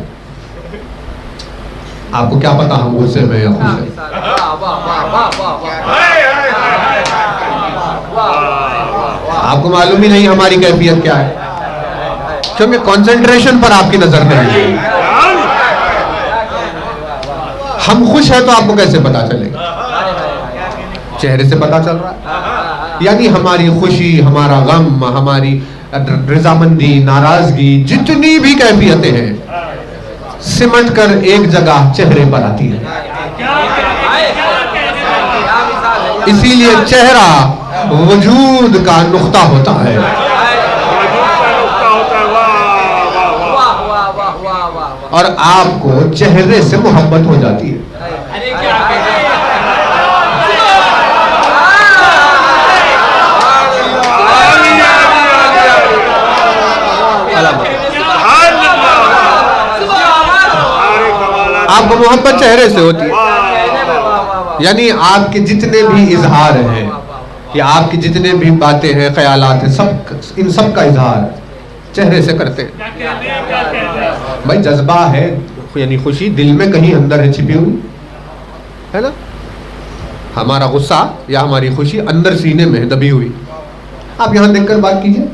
B: آپ کو کیا پتا ہم غصے میں یا خوش ہیں. آپ کو معلوم ہی نہیں ہماری کیفیت کیا ہے, کیونکہ کنسنٹریشن پر آپ کی نظر نہیں ہے. ہم خوش ہیں تو آپ کو کیسے پتا چلے گا؟ چہرے سے پتا چل رہا ہے. یعنی ہماری خوشی، ہمارا غم، ہماری رضامندی، ناراضگی، جتنی بھی کیفیتیں ہیں سمٹ کر ایک جگہ چہرے پر آتی ہے. اسی لیے چہرہ وجود کا نقطہ ہوتا ہے. اور آپ کو چہرے سے محبت ہو جاتی ہے. آپ کو محبت چہرے سے ہوتی ہے. یعنی آپ کے جتنے بھی اظہار ہیں یا آپ کی جتنے بھی باتیں ہیں، خیالات ہیں، ان سب کا اظہار چہرے سے کرتے ہیں. بھائی جذبہ ہے، یعنی خوشی دل میں کہیں اندر ہے، چھپی ہوئی ہے نا. ہمارا غصہ یا ہماری خوشی اندر سینے میں ہے، دبی ہوئی. آپ یہاں دیکھ کر بات کیجئے.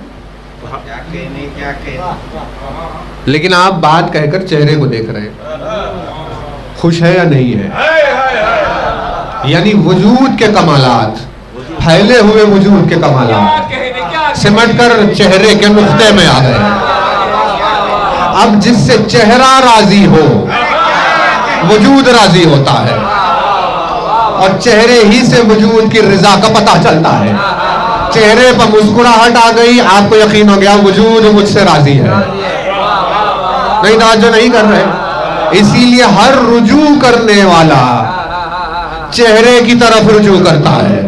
B: لیکن آپ بات کہہ کر چہرے کو دیکھ رہے ہیں، خوش ہے یا نہیں ہے. یعنی وجود کے کمالات، پھیلے ہوئے وجود کے کمالات سمٹ کر چہرے کے نقطے میں آ گئے. اب جس سے چہرہ راضی ہو وجود راضی ہوتا ہے، اور چہرے ہی سے وجود کی رضا کا پتہ چلتا ہے. چہرے پر مسکراہٹ آ گئی، آپ کو یقین ہو گیا وجود مجھ سے راضی ہے. نہیں توجہ نہیں کر رہے. اسی لیے ہر رجوع کرنے والا چہرے کی طرف رجوع کرتا ہے.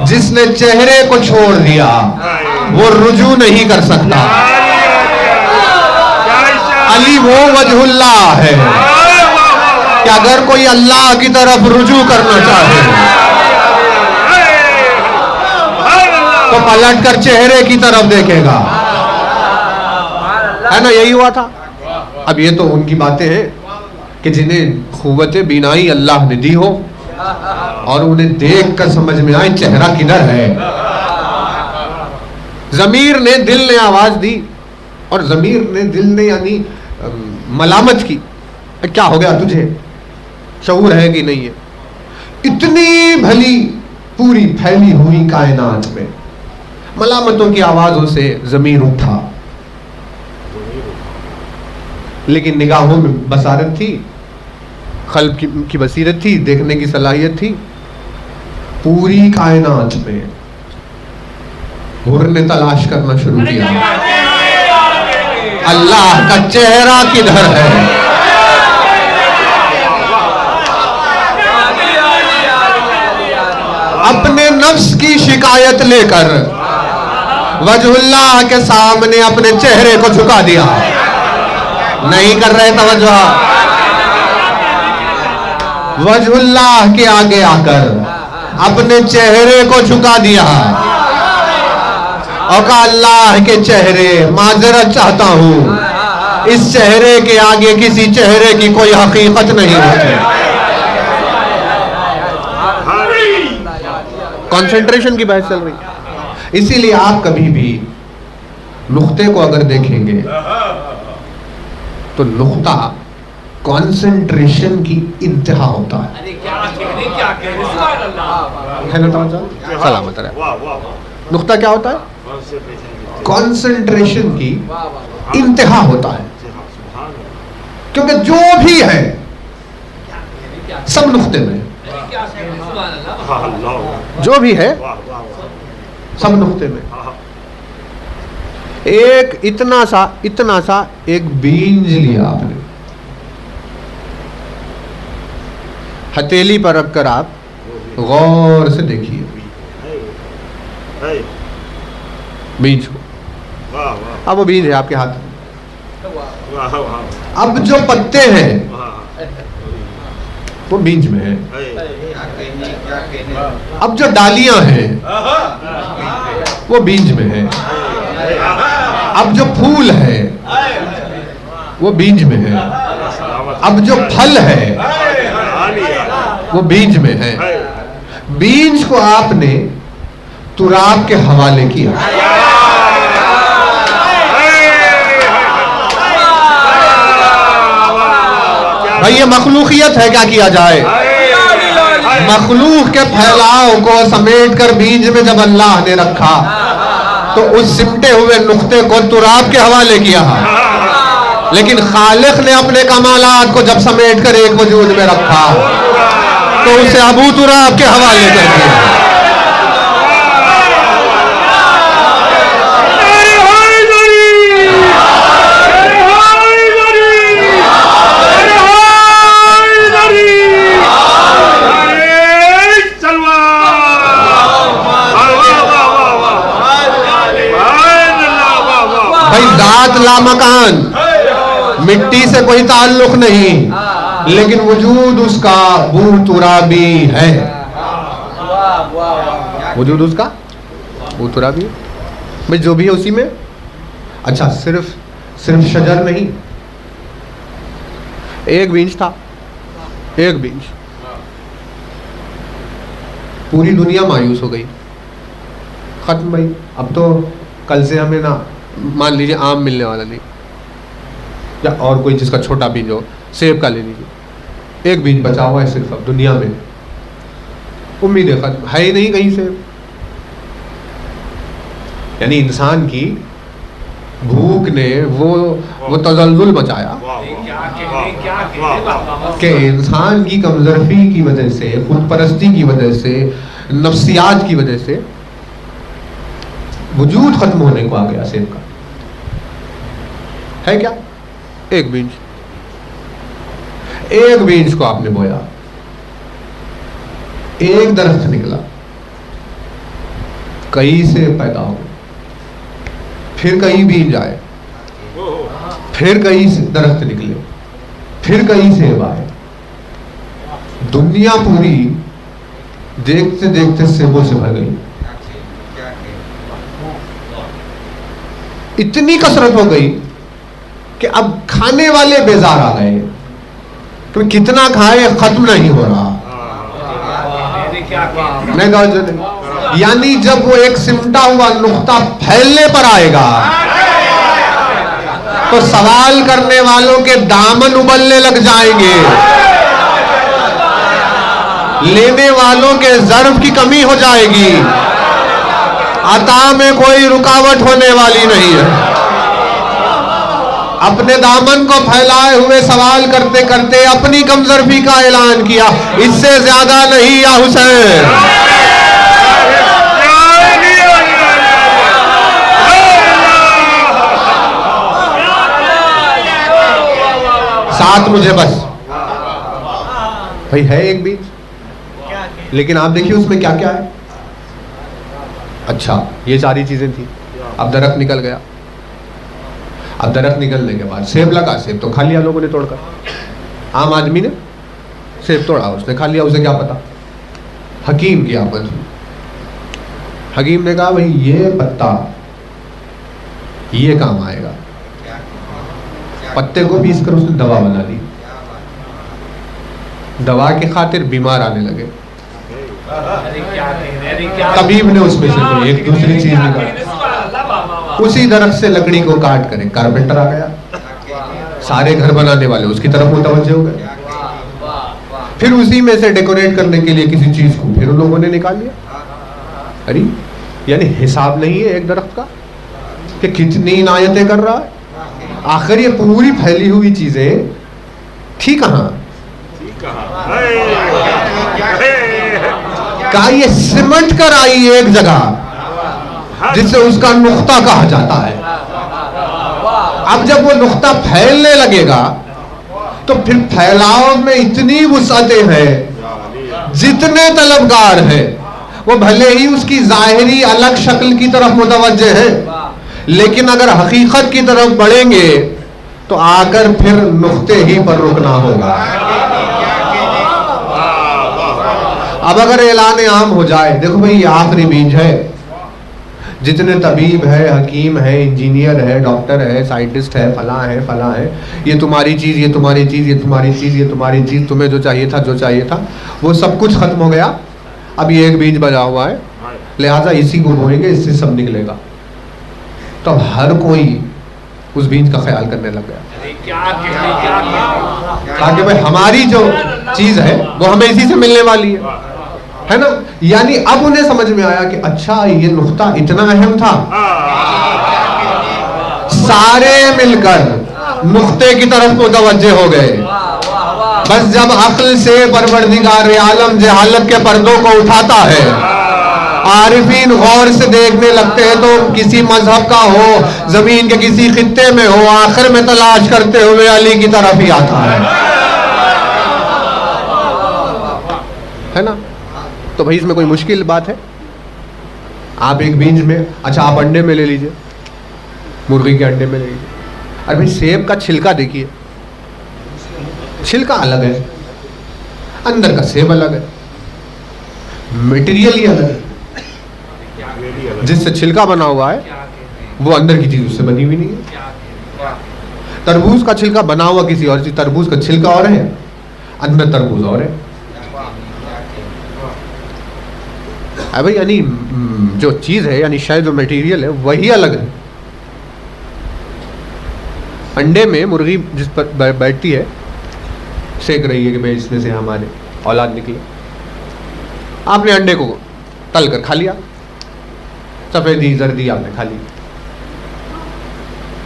B: جس نے چہرے کو چھوڑ دیا وہ رجوع نہیں کر سکتا. علی وہ وجہ اللہ ہے کہ اگر کوئی اللہ کی طرف رجوع کرنا چاہے تو پلٹ کر چہرے کی طرف دیکھے گا. ہے نا، یہی ہوا تھا. اب یہ تو ان کی باتیں ہیں کہ جنہیں قوت بینائی اللہ نے دی ہو اور انہیں دیکھ کر سمجھ میں آئے چہرہ کدھر ہے. ضمیر نے، دل نے آواز دی، اور ضمیر نے، دل نے یعنی ملامت کی. کیا ہو گیا تجھے، شعور ہے کہ نہیں ہے. اتنی بھلی پوری پھیلی ہوئی کائنات میں ملامتوں کی آوازوں سے ضمیر اٹھا. لیکن نگاہوں میں بصارت تھی، قلب کی بصیرت تھی، دیکھنے کی صلاحیت تھی. پوری کائنات میں حر نے تلاش کرنا شروع کیا، اللہ کا چہرہ کدھر ہے. اپنے نفس کی شکایت لے کر وجہ اللہ کے سامنے اپنے چہرے کو جھکا دیا. نہیں کر رہے توجہ. وجہ اللہ کے آگے آ کر اپنے چہرے کو جھکا دیا اور کہا اللہ کے چہرے، معذرت چاہتا ہوں، اس چہرے کے آگے کسی چہرے کی کوئی حقیقت نہیں ہوتی. کنسنٹریشن کی بحث چل رہی. اسی لیے آپ کبھی بھی نقطے کو اگر دیکھیں گے تو نقطہ کنسنٹریشن کی انتہا ہوتا ہے. سلامت رہے. نقطہ کیا ہوتا ہے؟ کنسنٹریشن کی انتہا ہوتا ہے. کیونکہ جو بھی ہے سب نقطے میں، جو بھی ہے سب نقطے میں. ایک اتنا سا ایک بینج لیا آپ نے، ہتھیلی پر رکھ کر آپ غور سے دیکھیے بینج کو. اب وہ بینج ہے آپ کے ہاتھ میں. اب جو پتے ہیں وہ بینج میں ہے. اب جو ڈالیاں ہیں وہ بینج میں ہے. اب جو پھول ہے وہ بینج میں ہے. اب جو پھل ہے وہ بینج میں ہے. بینج کو آپ نے تراب کے حوالے کیا. بھائی یہ مخلوقیت ہے، کیا کیا جائے؟ مخلوق کے پھیلاؤ کو سمیٹ کر بیج میں جب اللہ نے رکھا تو اس سمٹے ہوئے نقطے کو تراب کے حوالے کیا، لیکن خالق نے اپنے کمالات کو جب سمیٹ کر ایک وجود میں رکھا تو اسے ابو تراب کے حوالے کر دیا۔ ذات لامکان، مٹی سے کوئی تعلق نہیں، لیکن وجود اس کا بو ترابی ہے، وجود اس کا بو ترابی بھئی جو بھی ہے اسی میں۔ اچھا صرف شجر نہیں، ایک بینچ تھا، ایک بینچ، پوری دنیا مایوس ہو گئی، ختم بھائی، اب تو کل سے ہمیں نہ مان لیجئے آم ملنے والا نہیں، یا اور کوئی جس کا چھوٹا بیج ہو، سیب کا لے لیجئے، ایک بیج بچا ہوا ہے صرف اب دنیا میں، امید ختم، ہے ہی نہیں کہیں سے۔ یعنی انسان کی بھوک نے وہ تزلزل بچایا کہ انسان کی کمزرفی کی وجہ سے، خود پرستی کی وجہ سے، نفسیات کی وجہ سے وجود ختم ہونے کو آ گیا سیب کا۔ ہے کیا؟ ایک بینچ کو آپ نے بویا، ایک درخت نکلا، کئی سے پیدا ہو، پھر کئی بیج آئے، پھر کئی درخت نکلے، پھر کئی سیب آئے، دنیا پوری دیکھتے دیکھتے سیبوں سے بھر گئی، اتنی کثرت ہو گئی کہ اب کھانے والے بیزار آ گئے، تو کتنا کھائے ختم نہیں ہو رہا۔ یعنی جب وہ ایک سمٹا ہوا نقطہ پھیلنے پر آئے گا تو سوال کرنے والوں کے دامن ابلنے لگ جائیں گے، لینے والوں کے ظرف کی کمی ہو جائے گی، عطا میں کوئی رکاوٹ ہونے والی نہیں ہے۔ اپنے دامن کو پھیلائے ہوئے سوال کرتے کرتے اپنی کمزرفی کا اعلان کیا، اس سے زیادہ نہیں یا حسین۔ ساتھ مجھے بس بھائی ہے ایک بیج، لیکن آپ دیکھیے اس میں کیا کیا ہے۔ اچھا یہ ساری چیزیں تھیں، اب درخت نکل گیا، اب درخت نکلنے کے بعد سیب لگا، سیب تو کھا لیا لوگوں نے توڑ کر، عام آدمی نے سیب توڑا، اس نے کھا لیا، اسے کیا پتا۔ حکیم کی آمد، حکیم نے کہا بھائی یہ پتا یہ کام آئے گا، پتے کو پیس کر اس نے دوا بنا دی، دوا کی خاطر بیمار آنے لگے، طبیب نے اس میں سے کوئی ایک دوسری چیز نکالی، اسی درخت سے لکڑی کو کاٹ کر کارپینٹر آ گیا، سارے گھر بنانے والے اس کی طرف متوجہ ہو گئے، پھر اسی میں سے ڈیکوریٹ کرنے کے لیے کسی چیز کو پھر ان لوگوں نے نکال لیا۔ ارے یعنی حساب نہیں ہے ایک درخت کا کہ کتنی عنایتیں کر رہا ہے، آخر یہ پوری پھیلی ہوئی چیزیں تھی کہاں؟ کہا یہ سمٹ کر آئی ایک جگہ جسے اس کا نقطہ کہا جاتا ہے۔ اب جب وہ نقطہ پھیلنے لگے گا تو پھر پھیلاؤ میں اتنی وسعتیں ہیں، جتنے طلبگار ہیں وہ بھلے ہی اس کی ظاہری الگ شکل کی طرف متوجہ ہے، لیکن اگر حقیقت کی طرف بڑھیں گے تو آ کر پھر نقطے ہی پر رکنا ہوگا۔ اب اگر اعلان عام ہو جائے، دیکھو بھئی یہ آخری بیج ہے، جتنے طبیب ہے، حکیم ہے، انجینئر ہے، ڈاکٹر ہے، سائنٹسٹ ہے، فلاں ہے، فلاں ہے، یہ تمہاری چیز، یہ تمہاری چیز، یہ تمہاری چیز، یہ تمہاری چیز، تمہیں جو چاہیے تھا، جو چاہیے تھا وہ سب کچھ ختم ہو گیا، اب یہ ایک بیج بجا ہوا ہے، لہٰذا اسی کو بوئیں گے، اس سے سب نکلے گا۔ تو ہر کوئی اس بیج کا خیال کرنے لگ گیا. کہا کہ بھائی ہماری جو چیز ہے وہ ہمیں اسی سے ملنے والی ہے نا. یعنی اب انہیں سمجھ میں آیا کہ اچھا یہ نقطہ اتنا اہم تھا. سارے مل کر نقطے کی طرف متوجہ ہو گئے. بس جب عقل سے پروردگار عالم جہالت کے پردوں کو اٹھاتا ہے، عارفین غور سے دیکھنے لگتے ہیں، تو کسی مذہب کا ہو، زمین کے کسی خطے میں ہو، آخر میں تلاش کرتے ہوئے علی کی طرف ہی آتا ہے نا. تو بھائی اس میں کوئی مشکل بات ہے؟ آپ ایک بیج میں، اچھا آپ انڈے میں لے لیجئے، مرغی کے انڈے میں لے لیجئے. ارے بھائی سیب کا چھلکا دیکھیے، چھلکا الگ ہے، اندر کا سیب الگ ہے، میٹیریل ہی الگ ہے. جس سے چھلکا بنا ہوا ہے وہ اندر کی چیز اس سے بنی ہوئی نہیں ہے. تربوز کا چھلکا بنا ہوا کسی اور چیز، تربوز کا چھلکا اور ہے، اندر تربوز اور ہے. بھائی یعنی جو چیز ہے، یعنی شاید جو میٹیریل ہے وہی الگ ہے. انڈے میں مرغی جس پر بیٹھتی ہے، سیک رہی ہے کہ بھائی اس میں سے ہمارے اولاد نکلے. آپ نے انڈے کو تل کر کھا لیا، سفیدی زردی آپ نے کھا لی،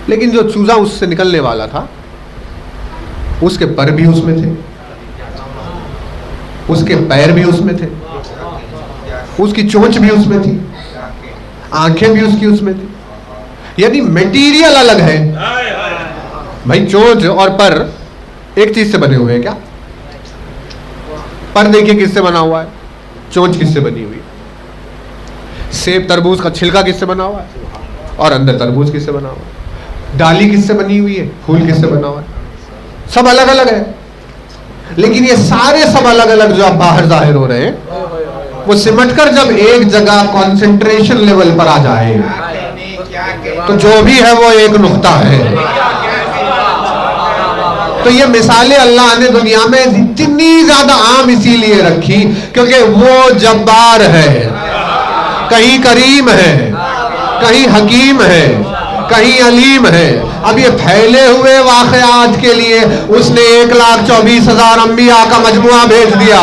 B: لیکن جو چوزا اس سے نکلنے والا تھا اس کے پر بھی اس میں تھے، اس کے پیر بھی اس میں تھے، اس کی چونچ بھی اس میں تھی، آنکھیں بھی اس کی اس میں تھی. یعنی میٹیریل الگ ہے. بھائی چونچ اور پر ایک چیز سے بنے ہوئے ہیں کیا؟ پر دیکھیے کس سے بنا ہوا ہے، چونچ کس سے بنی ہوئی ہے. سیب تربوز کا چھلکا کس سے بنا ہوا ہے، اور اندر تربوز کس سے بنا ہوا ہے. ڈالی کس سے بنی ہوئی ہے، پھول کس سے بنا ہوا ہے. سب الگ الگ ہے. لیکن یہ سارے سب الگ الگ جو اب باہر ظاہر ہو رہے ہیں، وہ سمٹ کر جب ایک جگہ کانسنٹریشن لیول پر آ جائے تو جو بھی ہے وہ ایک نقطہ ہے. تو یہ مثالیں اللہ نے دنیا میں اتنی زیادہ عام اسی لیے رکھی کیونکہ وہ جبار ہے، کہیں کریم ہے، کہیں حکیم ہے، کہیں علیم ہے. اب یہ پھیلے ہوئے واقعات کے لیے اس نے 1,24,000 انبیاء کا مجموعہ بھیج دیا.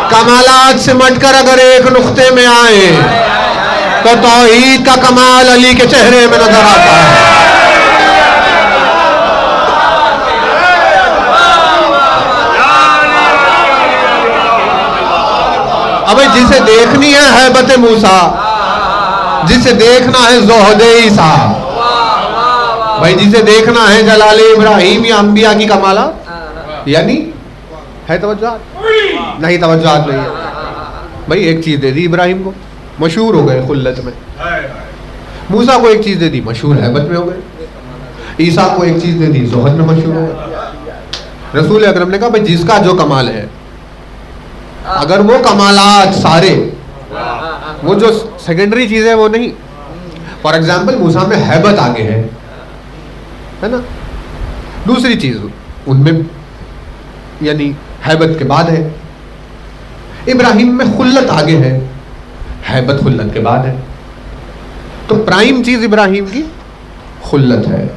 B: کمالات سمٹ کر اگر ایک نقطے میں آئے تو توحید کا کمال علی کے چہرے میں نظر آتا ہے. اب جسے دیکھنی ہے ہیبت موسیٰ، جسے دیکھنا ہے زہد عیسیٰ، بھائی جسے دیکھنا ہے جلال ابراہیم یا انبیاء کی کمالات، یعنی ہے توجہات؟ نہیں توجہات نہیں ہے. بھائی ایک چیز دے دی ابراہیم کو، مشہور ہو گئے خلت میں. موسیٰ کو ایک چیز دے دی، مشہور ہیبت میں ہو گئے. عیسیٰ کو ایک چیز دے دی، زہد میں مشہور ہو گئے. رسول اکرم نے کہا بھائی جس کا جو کمال ہے، اگر وہ کمالات سارے، وہ جو سیکنڈری چیز ہے وہ نہیں. فار ایگزامپل موسیٰ میں ہیبت آگے ہے نا. دوسری چیز ان میں یعنی ہیبت کے بعد ہے. ابراہیم میں خلت آگے ہے، ہیبت خلت کے بعد ہے. تو پرائم چیز ابراہیم کی خلت ہے،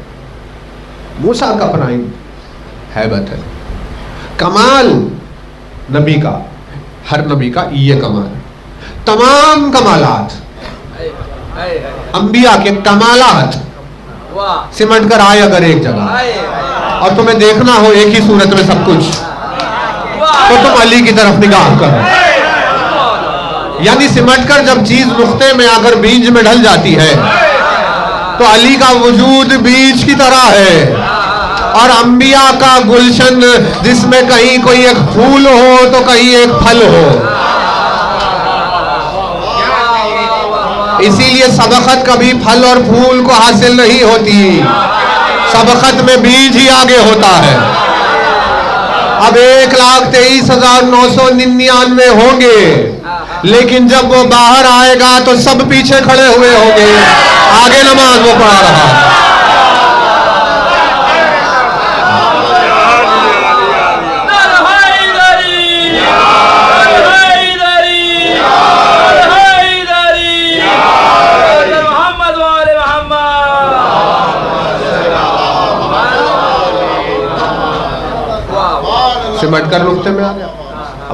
B: موسیٰ کا پرائم ہیبت ہے. کمال نبی کا، ہر نبی کا یہ کمال ہے. تمام کمالات، انبیاء کے کمالات سمٹ کر آئے اگر ایک جگہ، اور تمہیں دیکھنا ہو ایک ہی صورت میں سب کچھ، تو تم علی کی طرف نگاہ کرو. یعنی سمٹ کر جب چیز نقطے میں اگر بیج میں ڈھل جاتی ہے تو علی کا وجود بیج کی طرح ہے، اور انبیاء کا گلشن جس میں کہیں کوئی ایک پھول ہو تو کہیں ایک پھل ہو. اسی لیے سبقت کبھی پھل اور پھول کو حاصل نہیں ہوتی، سبقت میں بیج ہی آگے ہوتا ہے. اب 1,23,999 ہوں گے، لیکن جب وہ باہر آئے گا تو سب پیچھے کھڑے ہوئے ہوں گے، آگے نماز وہ پڑھا رہا ہے.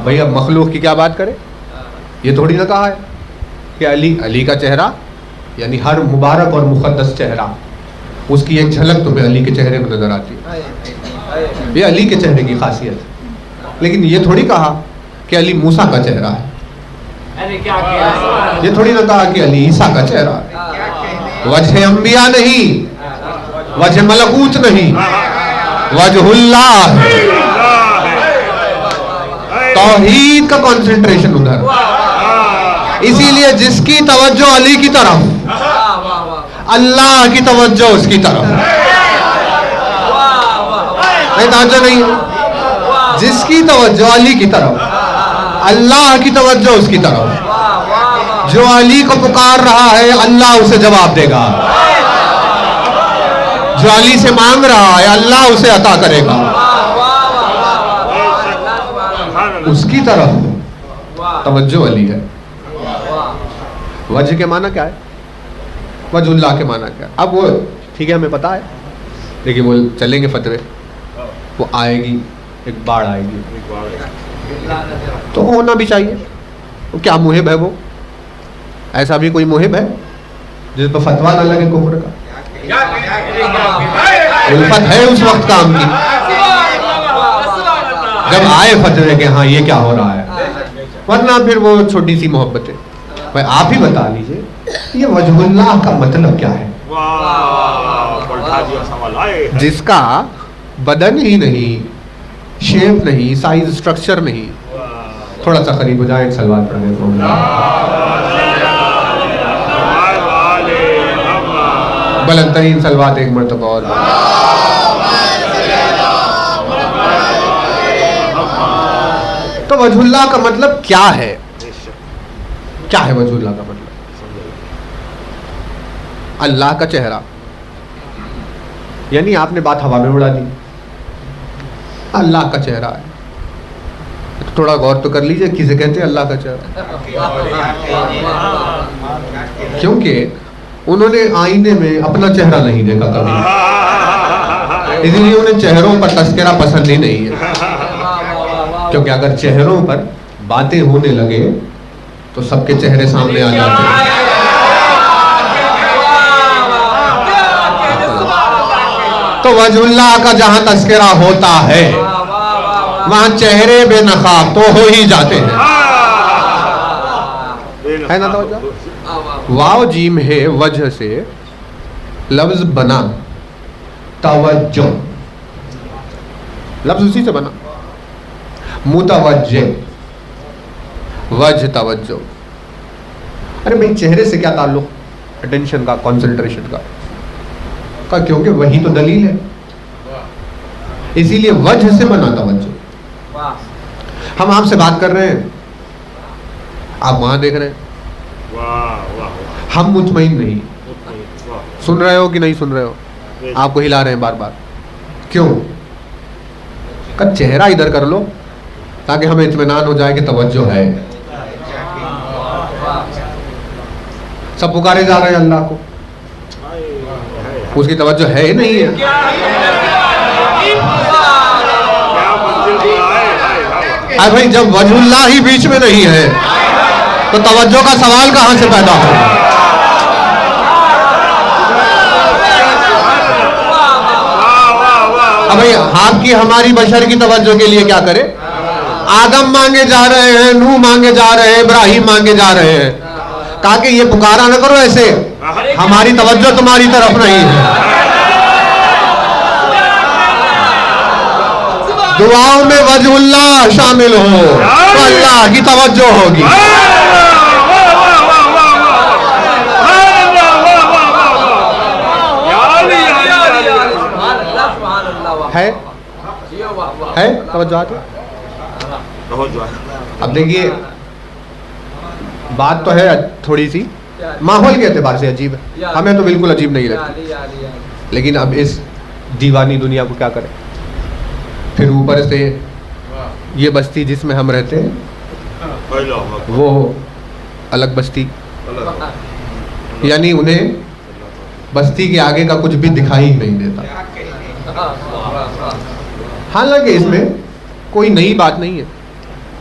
B: بھئی اب مخلوق کی کیا بات کرے؟ یہ تھوڑی نہ کہا ہے کہ علی کا چہرہ یعنی ہر مبارک اور مقدس چہرہ، اس کی ایک جھلک تمہیں علی کے چہرے میں نظر آتی ہے، یہ علی کے چہرے کی خاصیت ہے. لیکن یہ تھوڑی کہا کہ علی موسیٰ کا چہرہ ہے، یہ تھوڑی نہ کہا کہ علی عیسیٰ کا چہرہ ہے. وجہ انبیاء نہیں، وجہ ملکوت نہیں، وجہ اللہ ہے. توحید کا کنسنٹریشن ادھر. اسی لیے جس کی توجہ علی کی طرف، اللہ کی توجہ اس کی طرف. نہیں توجہ نہیں، جس کی توجہ علی کی طرف، اللہ کی توجہ اس کی طرف. جو علی کو پکار رہا ہے اللہ اسے جواب دے گا، جو علی سے مانگ رہا ہے اللہ اسے عطا کرے گا. اس کی طرف توجہ علی ہے. وجہ کے معنی کیا ہے؟ وجہ اللہ کے معنی کیا ہے؟ اب وہ ٹھیک ہے ہمیں پتا ہے، لیکن وہ چلیں گے فتوے، وہ آئے گی، ایک باڑھ آئے گی تو ہونا بھی چاہیے. کیا محب ہے وہ؟ ایسا بھی کوئی محب ہے جس پر فتویٰ نہ لگے کفر کا؟ الفت ہے اس وقت کام کی جب آئے فتوے کہ ہاں یہ کیا ہو رہا ہے، ورنہ پھر وہ چھوٹی سی محبت ہے. بھائی آپ ہی بتا لیجئے یہ وجہ اللہ کا مطلب کیا ہے؟ جس کا بدن ہی نہیں، شیپ نہیں، سائز سٹرکچر نہیں. تھوڑا سا قریب ہو جائے، ایک سلوات پڑھنے کو. بلند ترین سلوات ایک مرتبہ اور. تو وجہ اللہ کا مطلب کیا ہے؟ کیا ہے وجہ اللہ کا مطلب؟ اللہ کا چہرہ. یعنی آپ نے بات ہوا میں اڑا دی. اللہ کا چہرہ ہے، تھوڑا غور تو کر لیجئے کسے کہتے ہیں اللہ کا چہرہ. کیونکہ انہوں نے آئینے میں اپنا چہرہ نہیں دیکھا کبھی، اسی لیے انہیں چہروں پر تذکرہ پسند ہی نہیں ہے. کیونکہ اگر چہروں پر باتیں ہونے لگے تو سب کے چہرے سامنے آ جاتے ہیں. تو وجہ اللہ کا جہاں تذکرہ ہوتا ہے وہاں چہرے بے نقاب تو ہو ہی جاتے ہیں، ہے نا توجہ؟ واو جیم ہے وجہ سے لفظ بنا توجہ، لفظ اسی سے بنا. متوجہ، وجہ توجہ. ارے بھائی چہرے سے کیا تعلق اٹینشن کا، کنسنٹریشن کا؟ کیونکہ وہی تو دلیل ہے، اسی لیے وجہ سے بنا توجہ. ہم آپ سے بات کر رہے ہیں، آپ وہاں دیکھ رہے ہیں، ہم مطمئن نہیں. سن رہے ہو کہ نہیں سن رہے ہو؟ آپ کو ہلا رہے ہیں بار بار. کیوں؟ کہ چہرہ ادھر کر لو تاکہ ہمیں اطمینان ہو جائے کہ توجہ ہے. سب پکارے جا رہے ہیں اللہ کو، اس کی توجہ ہے ہی نہیں ہے. بھائی جب وجہ اللہ ہی بیچ میں نہیں ہے تو توجہ کا سوال کہاں سے پیدا ہو؟ بھائی آپ کی ہماری بشر کی توجہ کے لیے کیا کرے؟ آدم مانگے جا رہے ہیں، نوح مانگے جا رہے ہیں، ابراہیم مانگے جا رہے ہیں. کہا کہ یہ پکارا نہ کرو ایسے، ہماری توجہ تمہاری طرف نہیں ہے. دعاؤں میں وجہ اللہ شامل ہو تو اللہ کی توجہ ہوگی. ہے توجہ. اب دیکھیے بات تو ہے تھوڑی سی ماحول کے اعتبار سے عجیب ہے، ہمیں تو بالکل عجیب نہیں لگتی، لیکن اب اس دیوانی دنیا کو کیا کریں؟ پھر اوپر سے یہ بستی جس میں ہم رہتے ہیں وہ الگ بستی، یعنی انہیں بستی کے آگے کا کچھ بھی دکھائی نہیں دیتا. حالانکہ اس میں کوئی نئی بات نہیں ہے.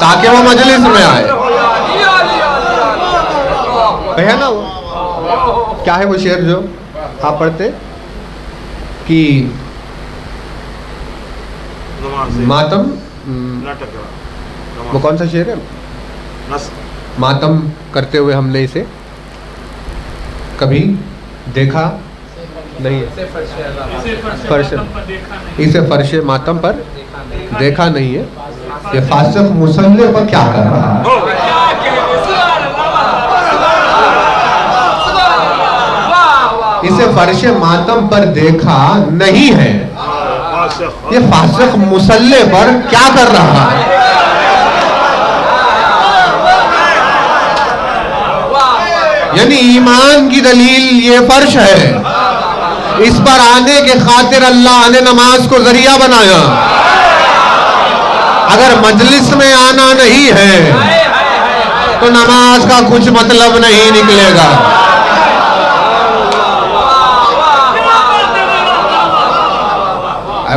B: تاکہ وہ مجلس میں آئے. ہے نا وہ کیا ہے وہ شعر جو آپ پڑھتے کہ ماتم, وہ کون سا شعر ہے؟ ماتم کرتے ہوئے ہم نے اسے کبھی دیکھا نہیں ہے, اسے فرش ماتم پر دیکھا نہیں ہے, یہ فاسق مصلی پر کیا کر رہا ہے. اسے فرش ماتم پر دیکھا نہیں ہے, یہ فاسق مصلی پر کیا کر رہا ہے. یعنی ایمان کی دلیل یہ فرش ہے, اس پر آنے کے خاطر اللہ نے نماز کو ذریعہ بنایا. اگر مجلس میں آنا نہیں ہے تو نماز کا کچھ مطلب نہیں نکلے گا.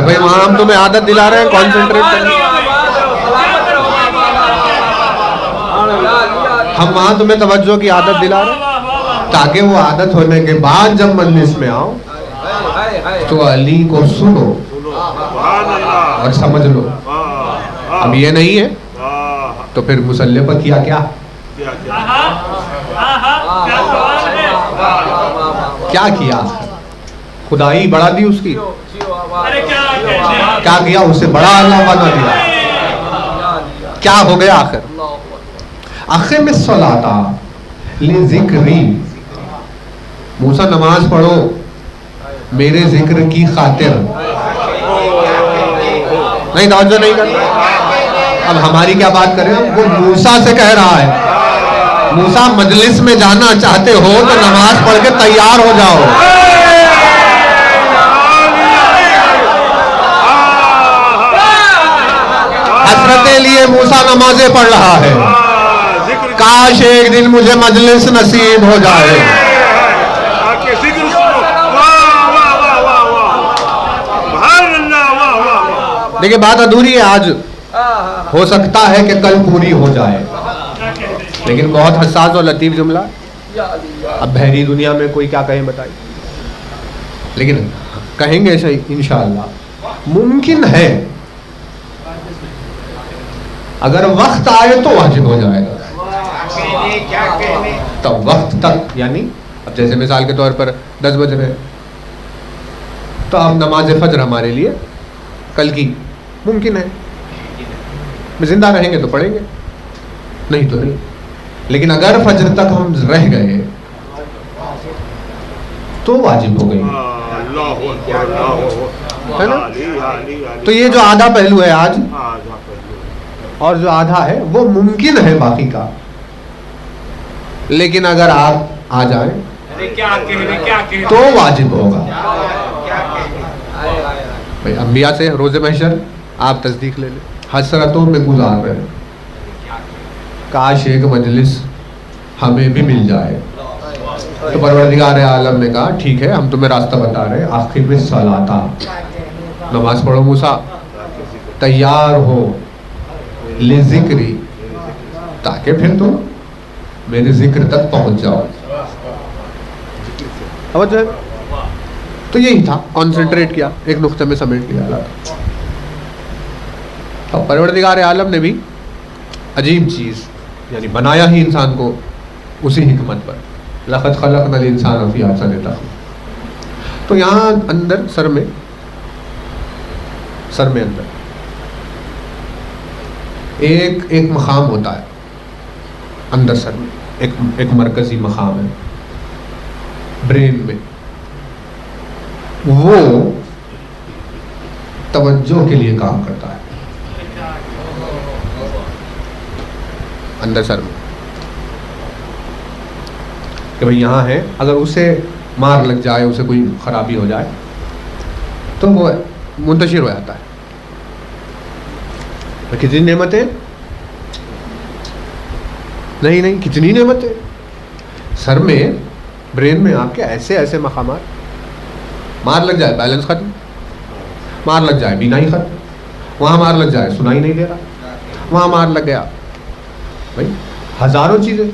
B: بھائی وہاں ہم تمہیں عادت دلا رہے ہیں کانسنٹریٹ کرنے, ہم وہاں تمہیں توجہ کی عادت دلا رہے ہیں تاکہ وہ عادت ہونے کے بعد جب مجلس میں آؤ تو علی کو سنو اور سمجھ لو. اب یہ نہیں ہے تو پھر مصلی پر کیا کیا کیا کیا, خدائی بڑھا دی اس کی, کیا کیا اسے بڑا اللہ بنا دیا. کیا ہو گیا آخر؟ اقیم الصلاۃ لذکری, موسیٰ نماز پڑھو میرے ذکر کی خاطر. نہیں توجہ نہیں کرنا. اب ہماری کیا بات کریں, وہ موسیٰ سے کہہ رہا ہے موسیٰ مجلس میں جانا چاہتے ہو تو نماز پڑھ کے تیار ہو جاؤ. حسرتیں لیے موسیٰ نمازیں پڑھ رہا ہے, کاش ایک دن مجھے مجلس نصیب ہو جائے. دیکھیں بات ادھوری ہے آج, ہو سکتا ہے کہ کل پوری ہو جائے, لیکن بہت حساس اور لطیف جملہ. اب بحری دنیا میں کوئی کیا کہیں بتائیے, لیکن کہیں گے صحیح انشاءاللہ. ممکن ہے اگر وقت آئے تو واجب ہو جائے گا. تب وقت تک, یعنی اب جیسے مثال کے طور پر 10 بج رہے تو اب نماز فجر ہمارے لیے کل کی ممکن ہے, زندہ رہیں گے تو پڑھیں گے, نہیں تو نہیں. لیکن اگر فجر تک ہم رہ گئے تو واجب ہو گئی, ہے نا. تو یہ جو آدھا پہلو ہے آج, اور جو آدھا ہے وہ ممکن ہے باقی کا, لیکن اگر آپ آ جائیں تو واجب ہوگا. بھائی انبیاء سے روز محشر آپ تصدیق لے لیں, حسرتوں میں گزار رہے ہیں, کاش ایک مجلس ہمیں بھی مل جائے. تو پروردگار عالم نے کہا ٹھیک ہے ہم تمہیں راستہ بتا رہے ہیں, آخر میں صلاۃ, نماز پڑھو موسیٰ, تیار ہو لذکری, تاکہ پھر تم میرے ذکر تک پہنچ جاؤ. تو یہی تھا, کانسنٹریٹ کیا, ایک نقطے میں سمیٹ لیا. اور پروردگار عالم نے بھی عجیب چیز, یعنی بنایا ہی انسان کو اسی حکمت پر, لقد خلقنا الانسان فی احسن تقویم. تو یہاں اندر سر میں اندر ایک مقام ہوتا ہے اندر سر میں, ایک مرکزی مقام ہے برین میں, وہ توجہ کے لیے کام کرتا ہے اندر سر میں, کہ بھئی یہاں ہے, اگر اسے مار لگ جائے, اسے کوئی خرابی ہو جائے تو وہ منتشر ہو جاتا ہے. کتنی نعمتیں, نہیں کتنی نعمتیں سر میں, برین میں آپ کے ایسے ایسے مقامات. مار لگ جائے بیلنس ختم, مار لگ جائے بینائی ختم, وہاں مار لگ جائے سنائی نہیں دے رہا, وہاں مار لگ گیا. بھائی ہزاروں چیزیں.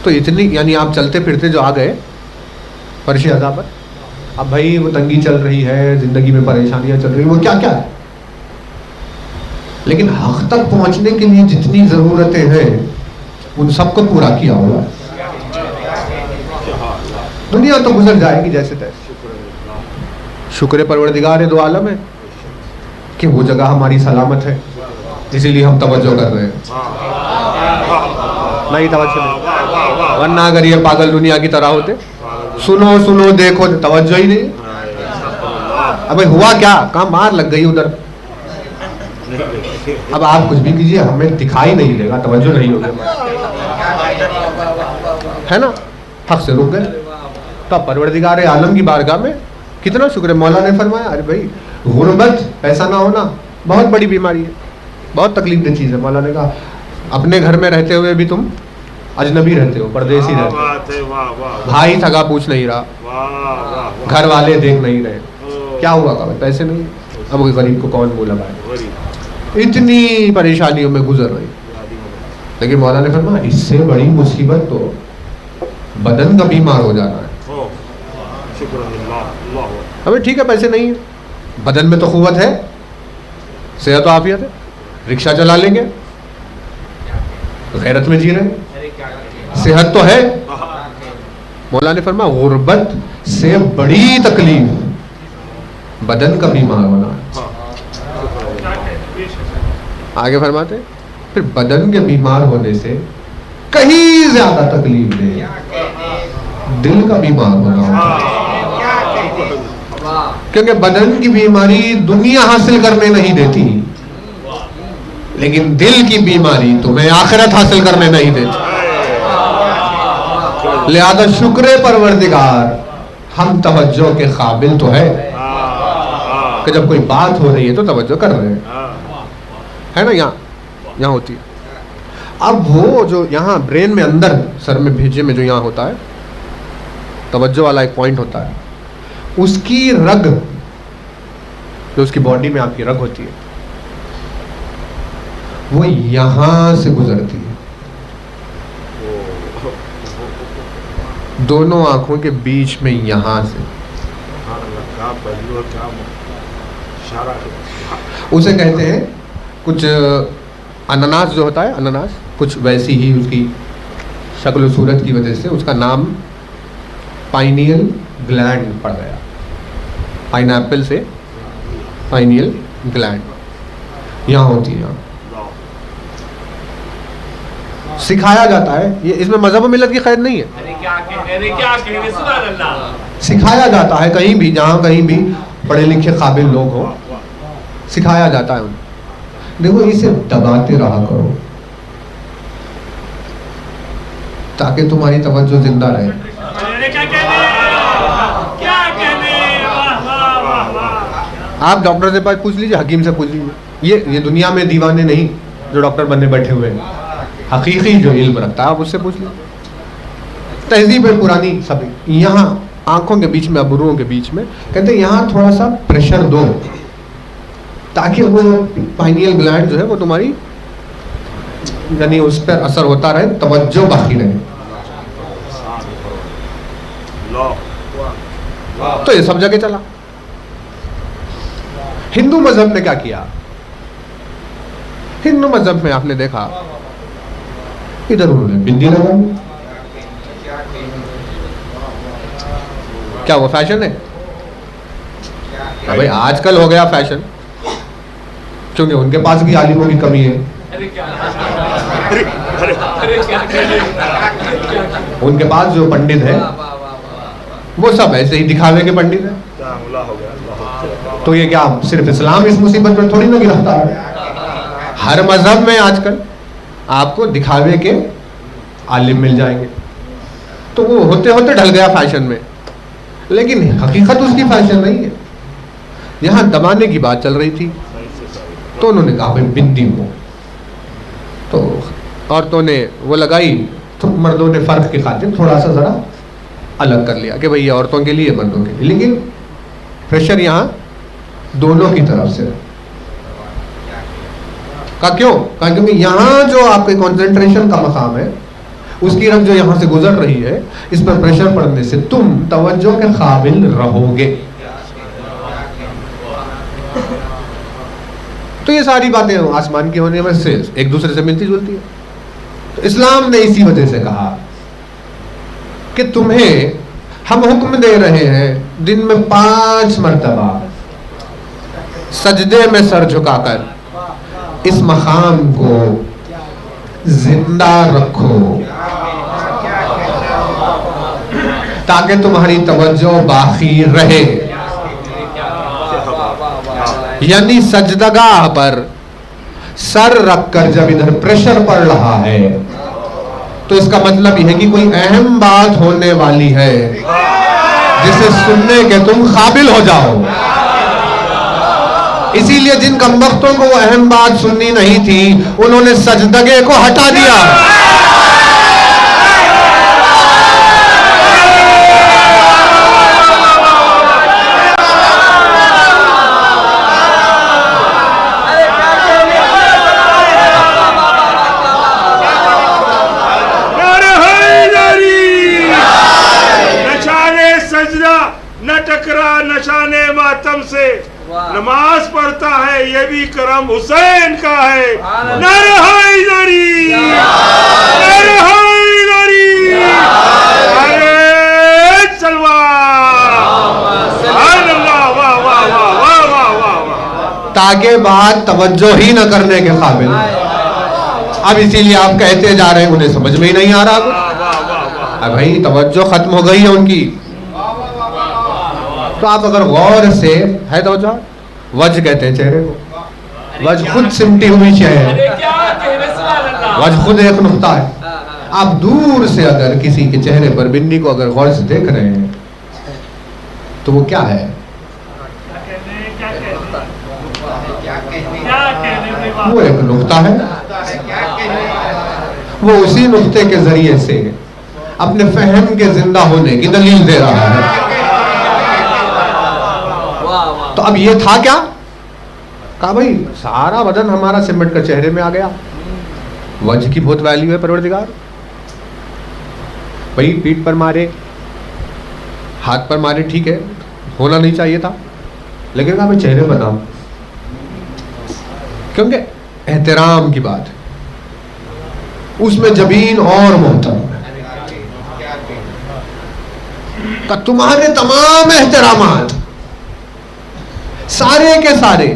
B: تو اتنی یعنی آپ چلتے پھرتے جو آ گئے فرش عذاب پر. اب بھائی وہ تنگی چل رہی ہے, زندگی میں پریشانیاں چل رہی ہیں, وہ کیا کیا ہے, لیکن حق تک پہنچنے کے لیے جتنی ضرورتیں ہیں ان سب کو پورا کیا ہوا. دنیا تو گزر جائے گی جیسے تیسے. شکر پروردگار دو عالم ہے کہ وہ جگہ ہماری سلامت ہے, اسی لیے ہم توجہ کر رہے ہیں. نہیں توجہ نہیں, ورنہ اگر یہ پاگل دنیا کی طرح ہوتے سنو سنو دیکھو توجہ ہی نہیں. اب ہوا کیا, کہاں مار لگ گئی ادھر. اب آپ کچھ بھی کیجیے ہمیں دکھائی نہیں دے گا, توجہ نہیں ہوگی, ہے نا, حق سے رک گئے. تو اب پروردگار عالم کی بارگاہ میں کتنا شکر ہے. مولا نے فرمایا ارے بھائی غربت, پیسہ نہ ہونا بہت بڑی بیماری ہے, بہت تکلیف دہ چیز ہے. مولا نے کہا اپنے گھر میں رہتے ہوئے بھی تم اجنبی رہتے ہو, پردیسی رہتے ہو, بھائی سگا پوچھ نہیں رہا, گھر والے دیکھ نہیں رہے, کیا ہوا کہ پیسے نہیں. اب غریب کو کون بولا بھائی, اتنی پریشانیوں میں گزر رہی. لیکن مولا نے فرمایا اس سے بڑی مصیبت تو بدن کا بیمار ہو جانا ہے. ہمیں ٹھیک ہے پیسے نہیں ہیں, بدن میں تو قوت ہے, صحت و عافیت ہے, رکشہ چلا لیں گے, غیرت میں جی رہے ہیں, صحت تو ہے. مولا نے فرمایا غربت سے بڑی تکلیف بدن کا بیمار ہونا ہے. آگے فرماتے پھر بدن کے بیمار ہونے سے کہیں زیادہ تکلیف دے دل کا بیمار ہونا ہوتا ہے. کیونکہ بدن کی بیماری دنیا حاصل کرنے نہیں دیتی, لیکن دل کی بیماری تمہیں آخرت حاصل کرنے نہیں دیتی. لہذا شکر پروردگار ہم توجہ کے قابل تو ہے کہ جب کوئی بات ہو رہی ہے تو توجہ کر رہے ہیں, ہے نا. یہاں ہوتی ہے. اب وہ جو یہاں برین میں اندر سر میں بھیجے میں جو یہاں ہوتا ہے توجہ والا ایک پوائنٹ ہوتا ہے, اس کی رگ جو اس کی باڈی میں آپ کی رگ ہوتی ہے وہ یہاں سے گزرتی ہے, دونوں آنکھوں کے بیچ میں یہاں سے. اسے کہتے ہیں کچھ انناس جو ہوتا ہے, انناس کچھ ویسی ہی اس کی شکل و صورت کی وجہ سے اس کا نام پائنیل گلینڈ پڑ گیا. پائن ایپل سے پائنیل گلینڈ یہاں ہوتی ہے. سکھایا جاتا ہے, یہ اس میں مذہب و ملت کی قید نہیں ہے, سکھایا جاتا ہے کہیں بھی جہاں کہیں بھی پڑھے لکھے قابل لوگ ہوں, سکھایا جاتا ہے انہیں. دیکھو اسے دباتے رہا کرو تاکہ تمہاری توجہ زندہ رہے. آپ ڈاکٹر سے پوچھ لیجیے, حکیم سے پوچھ لیجیے, یہ دنیا میں دیوانے نہیں جو ڈاکٹر بننے بیٹھے ہوئے ہیں, حقیقی جو علم رکھتا ہے آپ اس سے پوچھ لیجیے. تہذیب ہے پرانی سب. یہاں آنکھوں کے بیچ میں, ابروؤں کے بیچ میں کہتے ہیں یہاں تھوڑا سا پریشر دو تاکہ وہ پائنیل گلینڈ جو ہے وہ تمہاری یعنی اس پر اثر ہوتا رہے, توجہ باقی رہے. تو یہ سب جگہ چلا. ہندو مذہب نے کیا کیا, ہندو مذہب میں آپ نے دیکھا ادھر انہوں نے بندی لگا. کیا وہ فیشن ہے؟ بھائی آج کل ہو گیا فیشن, کیونکہ ان کے پاس بھی عالموں کی کمی ہے. ان کے پاس جو پنڈت ہے وہ سب ایسے ہی دکھاوے کے پنڈت ہیں. تو یہ کیا صرف اسلام اس مصیبت پر تھوڑی نہ گرفتار ہے, ہر مذہب میں آج کل آپ کو دکھاوے کے عالم مل جائیں گے. تو وہ ہوتے ہوتے ڈھل گیا فیشن میں, لیکن حقیقت اس کی فیشن نہیں ہے. یہاں دبانے کی بات چل رہی تھی تو انہوں نے کہا بھائی بندی ہو, تو عورتوں نے وہ لگائی, تو مردوں نے فرق کی خاطر تھوڑا سا ذرا الگ کر لیا کہ بھائی یہ عورتوں کے لیے مردوں کے لیے, لیکن پریشر یہاں دونوں کی طرف سے. کہا کیوں؟ کہا کیونکہ یہاں جو آپ کے کنسنٹریشن کا مقام ہے، اس کی رنگ جو یہاں سے گزر رہی ہے، اس پر پریشر پڑنے سے تم توجہ کے قابل رہو گے. تو یہ ساری باتیں آسمان کی ہونے سے ایک دوسرے سے ملتی جلتی ہے. تو اسلام نے اسی وجہ سے کہا کہ تمہیں ہم حکم دے رہے ہیں دن میں 5 مرتبہ سجدے میں سر جھکا کر اس مقام کو زندہ رکھو تاکہ تمہاری توجہ باقی رہے. یعنی سجدگاہ پر سر رکھ کر جب ادھر پریشر پڑ رہا ہے تو اس کا مطلب یہ ہے کہ کوئی اہم بات ہونے والی ہے جسے سننے کے تم قابل ہو جاؤ. اسی لیے جن کمبختوں کو وہ اہم بات سننی نہیں تھی انہوں نے سجدگے کو ہٹا دیا.
A: نشانے ماتم سے نماز پڑھتا ہے، یہ بھی کرم حسین کا ہے. نعرہ حیدری، نعرہ حیدری، نعرہ تلوار، سبحان اللہ، واہ واہ واہ واہ واہ واہ.
B: تاکہ بات توجہ ہی نہ کرنے کے قابل. اب اسی لیے آپ کہتے جا رہے ہیں انہیں سمجھ میں ہی نہیں آ رہا. اب بھائی توجہ ختم ہو گئی ہے ان کی. تو آپ اگر غور سے ہے توجہ، وجہ کہتے ہیں چہرے کو، وجہ خود سمٹی ہوئی چہرے، وجہ خود ایک نقطہ ہے. آپ دور سے اگر کسی کے چہرے پر بندی کو اگر غور سے دیکھ رہے ہیں تو وہ کیا ہے؟ وہ ایک نقطہ ہے. وہ اسی نقطے کے ذریعے سے اپنے فہم کے زندہ ہونے کی دلیل دے رہا ہے. تو اب یہ تھا کیا؟ کہا بھائی سارا بدن ہمارا سمٹ کر چہرے میں آ گیا. وجہ کی بہت ویلیو ہے پروردگار. بھائی پیٹھ پر مارے، ہاتھ پر مارے، ٹھیک ہے، ہونا نہیں چاہیے تھا، لیکن کہا میں چہرے بناؤں کیونکہ احترام کی بات ہے. اس میں جبین اور محترم ہے. کہ تمہارے تمام احترامات سارے کے سارے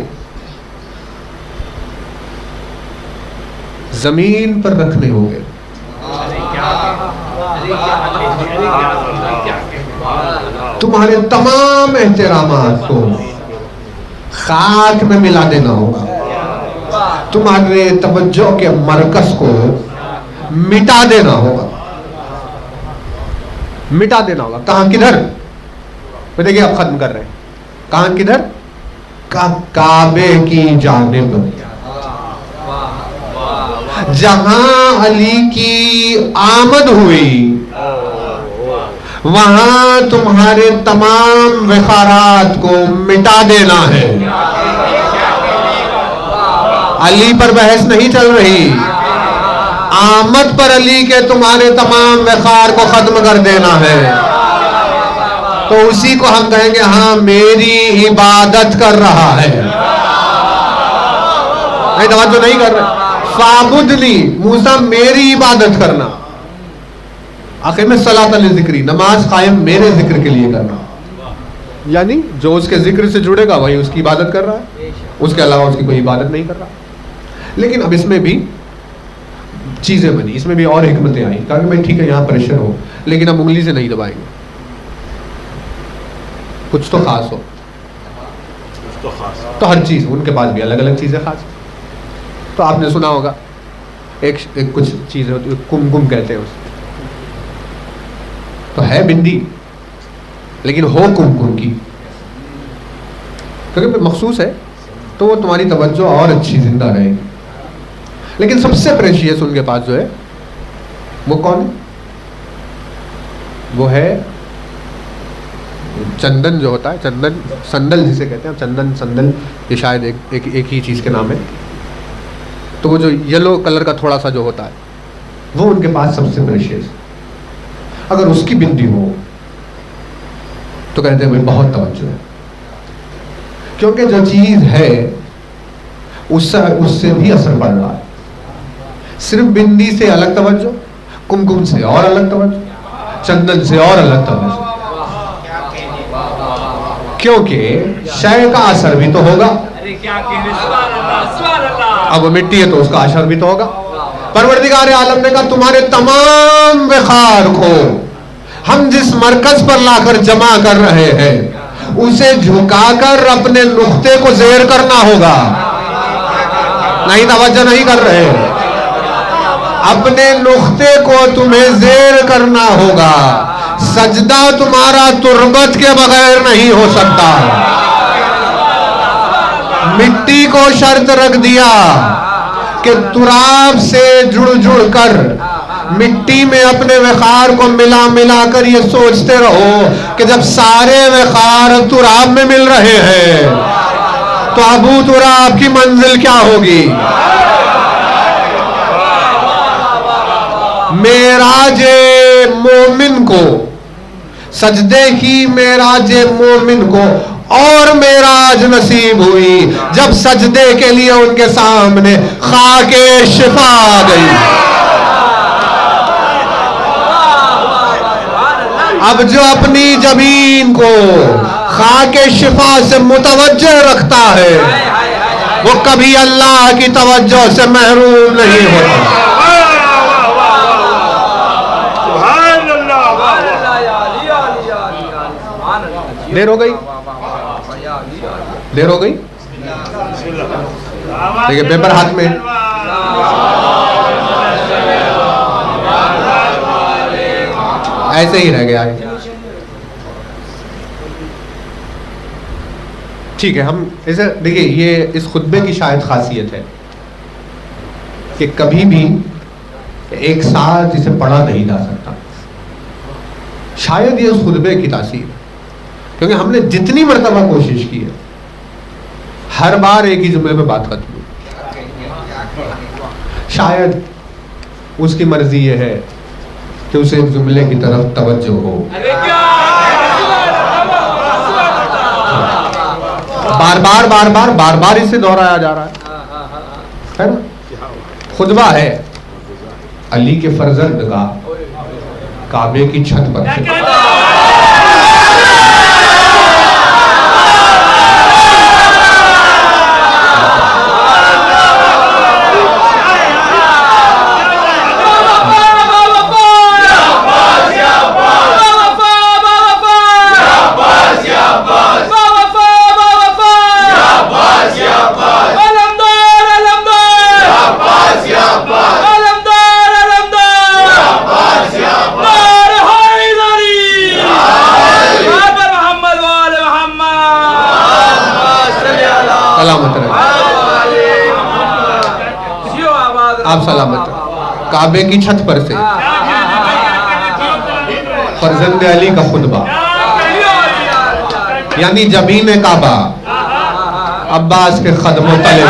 B: زمین پر رکھنے ہوں گے. تمہارے تمام احترامات کو خاک میں ملا دینا ہوگا. تمہارے توجہ کے مرکز کو مٹا دینا ہوگا. مٹا دینا ہوگا. کہاں کدھر؟ دیکھیے اب ختم کر رہے ہیں. کہاں کدھر؟ کعبے کی جانب. جہاں علی کی آمد ہوئی وہاں تمہارے تمام وقارات کو مٹا دینا ہے. علی پر بحث نہیں چل رہی، آمد پر علی کے تمہارے تمام وقار کو ختم کر دینا ہے. تو اسی کو ہم کہیں گے ہاں میری عبادت کر رہا ہے. نہیں توجہ نہیں کر رہے. فَعْبُدْنِي، موسیٰ میری عبادت کرنا. آخر میں صلاۃ لذکری، نماز قائم میرے ذکر کے لیے کرنا. یعنی جو اس کے ذکر سے جڑے گا وہی اس کی عبادت کر رہا ہے، اس کے علاوہ اس کی کوئی عبادت نہیں کر رہا. لیکن اب اس میں بھی چیزیں بنی، اس میں بھی اور حکمتیں آئیں. کہا کہ بھائی ٹھیک ہے یہاں پریشر ہو لیکن اب انگلی سے نہیں دبائیں گے، کچھ تو خاص ہو. تو ہر چیز ان کے پاس بھی الگ الگ چیزیں خاص. تو آپ نے سنا ہوگا ایک کچھ چیزیں ہوتی ہے کم کم کہتے ہیں اس. تو ہے بندی لیکن ہو کم کم کی، کیونکہ مخصوص ہے تو وہ تمہاری توجہ اور اچھی زندہ رہے گی. لیکن سب سے پریشیس ان کے پاس جو ہے وہ کون ہے؟ وہ ہے چندن جو ہوتا ہے، چندن سندل جسے کہتے ہیں. چندن سندل یہ شاید ایک ہی چیز کے نام ہے. تو وہ جو یلو کلر کا تھوڑا سا جو ہوتا ہے وہ ان کے پاس سب سے پریشیس. اگر اس کی بندی ہو تو کہتے ہیں بھائی بہت توجہ ہے، کیونکہ جو چیز ہے اس سے بھی اثر پڑ رہا ہے. صرف بندی سے الگ توجہ، کمکم سے اور الگ توجہ، چندن سے اور الگ توجہ، کیونکہ شے کا اثر بھی تو ہوگا. اب وہ مٹی ہے تو اس کا اثر بھی تو ہوگا. پروردگار عالم نے کہا تمہارے تمام وقار کو ہم جس مرکز پر لا کر جمع کر رہے ہیں اسے جھکا کر اپنے نقطے کو زیر کرنا ہوگا. نہیں توجہ نہیں کر رہے، اپنے نقطے کو تمہیں زیر کرنا ہوگا. سجدہ تمہارا تربت کے بغیر نہیں ہو سکتا. مٹی کو شرط رکھ دیا کہ تراب سے جڑ کر مٹی میں اپنے وقار کو ملا کر یہ سوچتے رہو کہ جب سارے وقار تراب میں مل رہے ہیں تو ابو تراب کی منزل کیا ہوگی. معراج مومن کو، سجدے کی معراج مومن کو اور معراج نصیب ہوئی جب سجدے کے لیے ان کے سامنے خاک شفا آ گئی. اب جو اپنی جبین کو خاک شفا سے متوجہ رکھتا ہے وہ کبھی اللہ کی توجہ سے محروم نہیں ہوتا. دیر ہو گئی، دیر ہو گئی. دیکھیں پیپر ہاتھ میں، ایسے ہی رہ گیا ہے. ٹھیک ہے، ہم اسے دیکھیں، یہ اس خطبے کی شاید خاصیت ہے کہ کبھی بھی ایک ساتھ اسے پڑھا نہیں جا سکتا. شاید یہ اس خطبے کی تاثیر ہے، کیونکہ ہم نے جتنی مرتبہ کوشش کی ہے ہر بار ایک ہی جملے میں بات ختم ہوئی. شاید اس کی مرضی یہ ہے کہ اسے ایک جملے کی طرف توجہ ہو. بار بار اسے دہرایا جا رہا ہے نا. خطبہ ہے علی کے فرزند کا کعبے کی چھت پر سے. آپ سلامت کعبے کی چھت پر سے فرزند علی کا خطبہ، یعنی جبین کعبہ عباس کے قدموں تلے.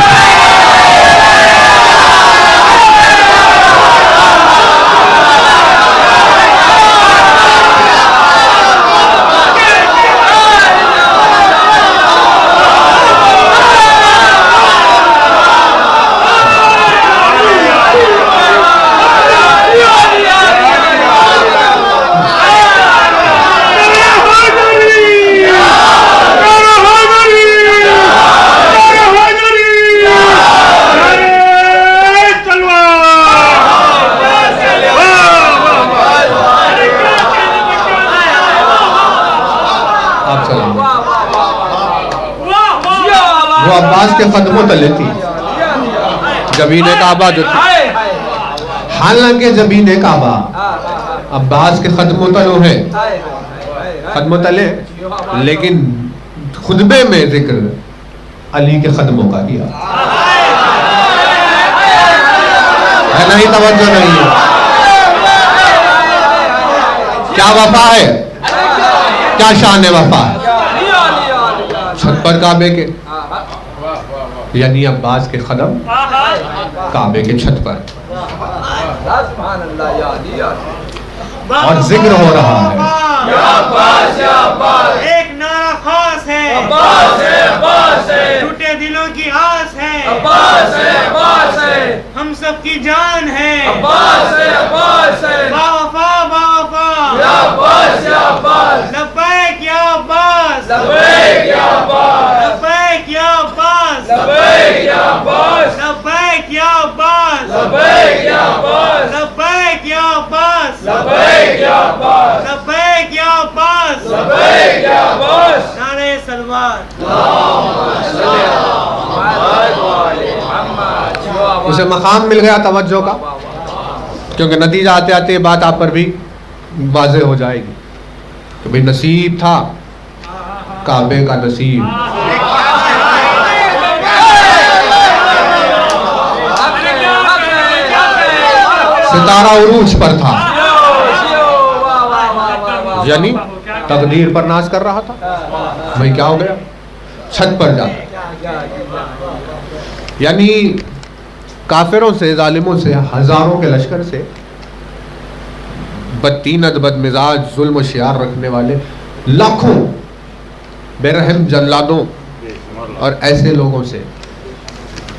B: وہ عباس کے قدموں تلے تھی جبین کعبہ جو تھی. حالانکہ جبین کعبہ عباس کے قدموں تلو ہے، قدموں تلے، لیکن خطبے میں ذکر علی کے قدموں کا کیا ہے. نہیں توجہ نہیں ہے. کیا وفا ہے، کیا شان وفا ہے. چھت پر کعبے کے، یعنی عباس کے قدم کعبے کے چھت پر اور ذکر ہو رہا ہے.
C: ایک نعرہ خاص ہے, ٹوٹے دلوں کی آس ہے, ہم سب کی جان ہے, باوفا باوفا, لبیک یا عباس, لبیک یا عباس, لبیک یا عباس, لبیک یا عباس, لبیک یا عباس, لبیک یا عباس, لبیک یا عباس, لبیک یا عباس, لبیک یا عباس, لبیک یا عباس, نعرہ سلوات.
B: اسے مقام مل گیا توجہ کا, کیونکہ نتیجہ آتے آتے یہ بات آپ پر بھی واضح ہو جائے گی کہ بھئی نصیب تھا کعبے کا نصیب. ستارہ عروج پر تھا, یعنی تقدیر پر ناز کر رہا تھا. بھئی کیا ہو گیا, چھت پر جا کر, یعنی کافروں سے, ظالموں سے, ہزاروں کے لشکر سے, بدطینت, بد مزاج, ظلم و شیار رکھنے والے لاکھوں بے رحم جلادوں اور ایسے لوگوں سے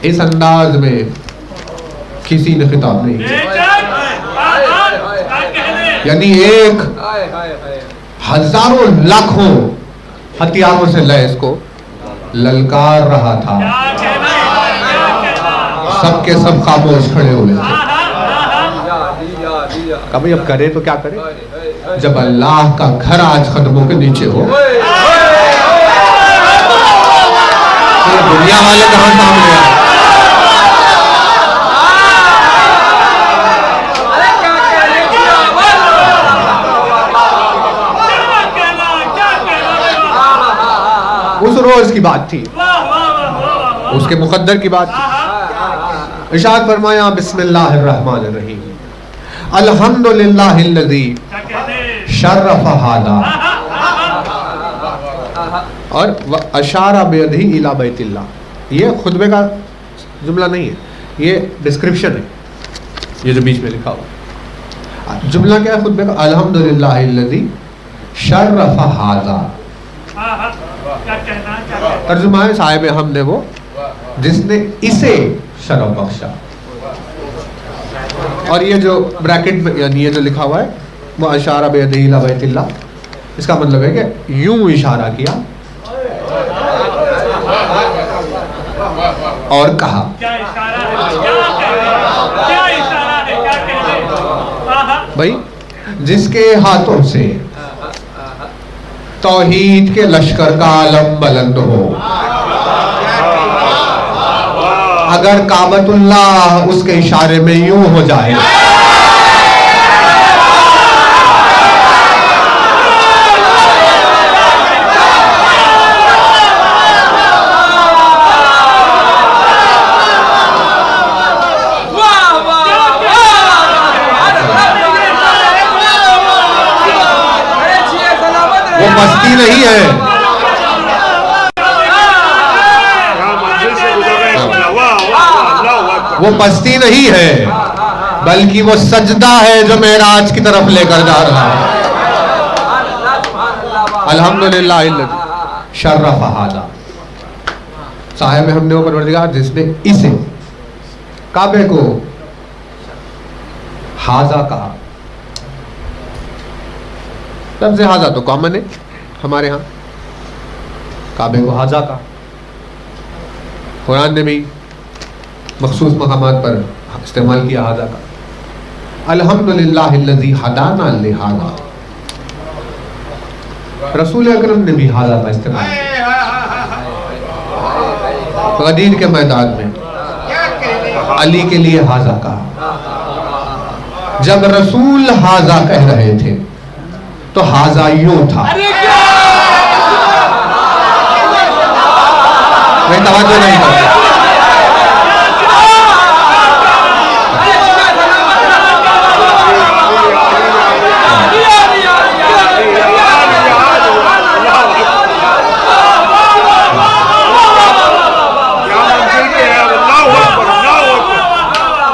B: اس انداز میں کسی نے خطاب نہیں کیا. یعنی ایک ہزاروں لاکھوں ہتھیاروں سے لیس کو للکار رہا تھا. سب کے سب خاموش کھڑے ہوئے تھے. کبھی اب کرے تو کیا کرے جب اللہ کا گھر آج قدموں کے نیچے ہو. دنیا والے کہاں سامنے آئے. اس روز کی بات تھی, اس کے مقدر کی بات تھی. ارشاد فرمایا بسم اللہ الرحمن الرحیم, الحمدللہ الذی شرف ھذا, اور اشارہ بیدہ الی بیت اللہ. یہ خطبے کا جملہ نہیں ہے, یہ ڈسکرپشن ہے, یہ جو بیچ میں لکھا ہوا. جملہ کیا ہے خطبے کا؟ الحمدللہ الذی شرف ھذا. ترجمہ ہے صاحب حمد وہ جس نے اسے شرف بخشا. اور یہ جو بریکٹ میں یعنی یہ جو لکھا ہوا ہے وہ اشارہ بیدہ الی بیت اللہ, اس کا مطلب ہے کہ یوں اشارہ کیا اور کہا. بھائی جس کے ہاتھوں سے توحید کے لشکر کا علم بلند ہو, اگر کعبۃ اللہ اس کے اشارے میں یوں ہو جائے, وہ مستی نہیں ہے, وہ پستی نہیں ہے, بلکہ وہ سجدہ ہے جو معراج کی طرف لے کر جا رہا ہے. الحمدللہ الذی شرف ھذا, صاحب ہم نے وہ پروردگار جس نے اسے کعبے کو ھذا کہا. لفظ ھذا تو کامن ہے ہمارے ہاں, کعبے کو ھذا کہا. قرآن نے بھی مخصوص مقامات پر استعمال کیا ھذا کا. الحمدللہ الذی ھدانا لھذا, رسول اکرم نے بھی ھذا کا استعمال کیا. غدیر کے میدان میں علی کے لیے ھذا کہا. جب رسول ھذا کہہ رہے تھے تو ھذا یوں تھا. میں توجہ نہیں کرتا.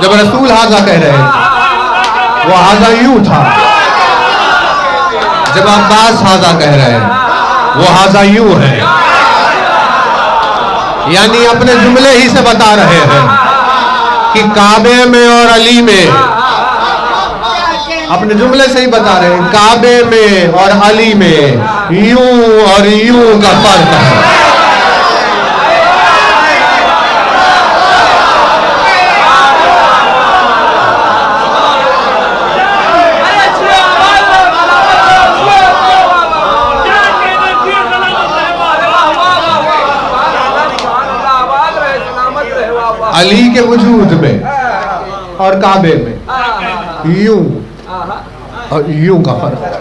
B: جب رسول حاضہ کہہ رہے ہیں وہ حاضہ یوں تھا، جب عباس حاضہ کہہ رہے ہیں وہ حاضہ یوں ہے، یعنی اپنے جملے ہی سے بتا رہے ہیں کہ کعبے میں اور علی میں، اپنے جملے سے ہی بتا رہے ہیں کعبے میں اور علی میں یوں اور یوں کا فرق ہے۔ علی کے وجود میں اور کعبے میں یوں اور یوں کا فرق ہے۔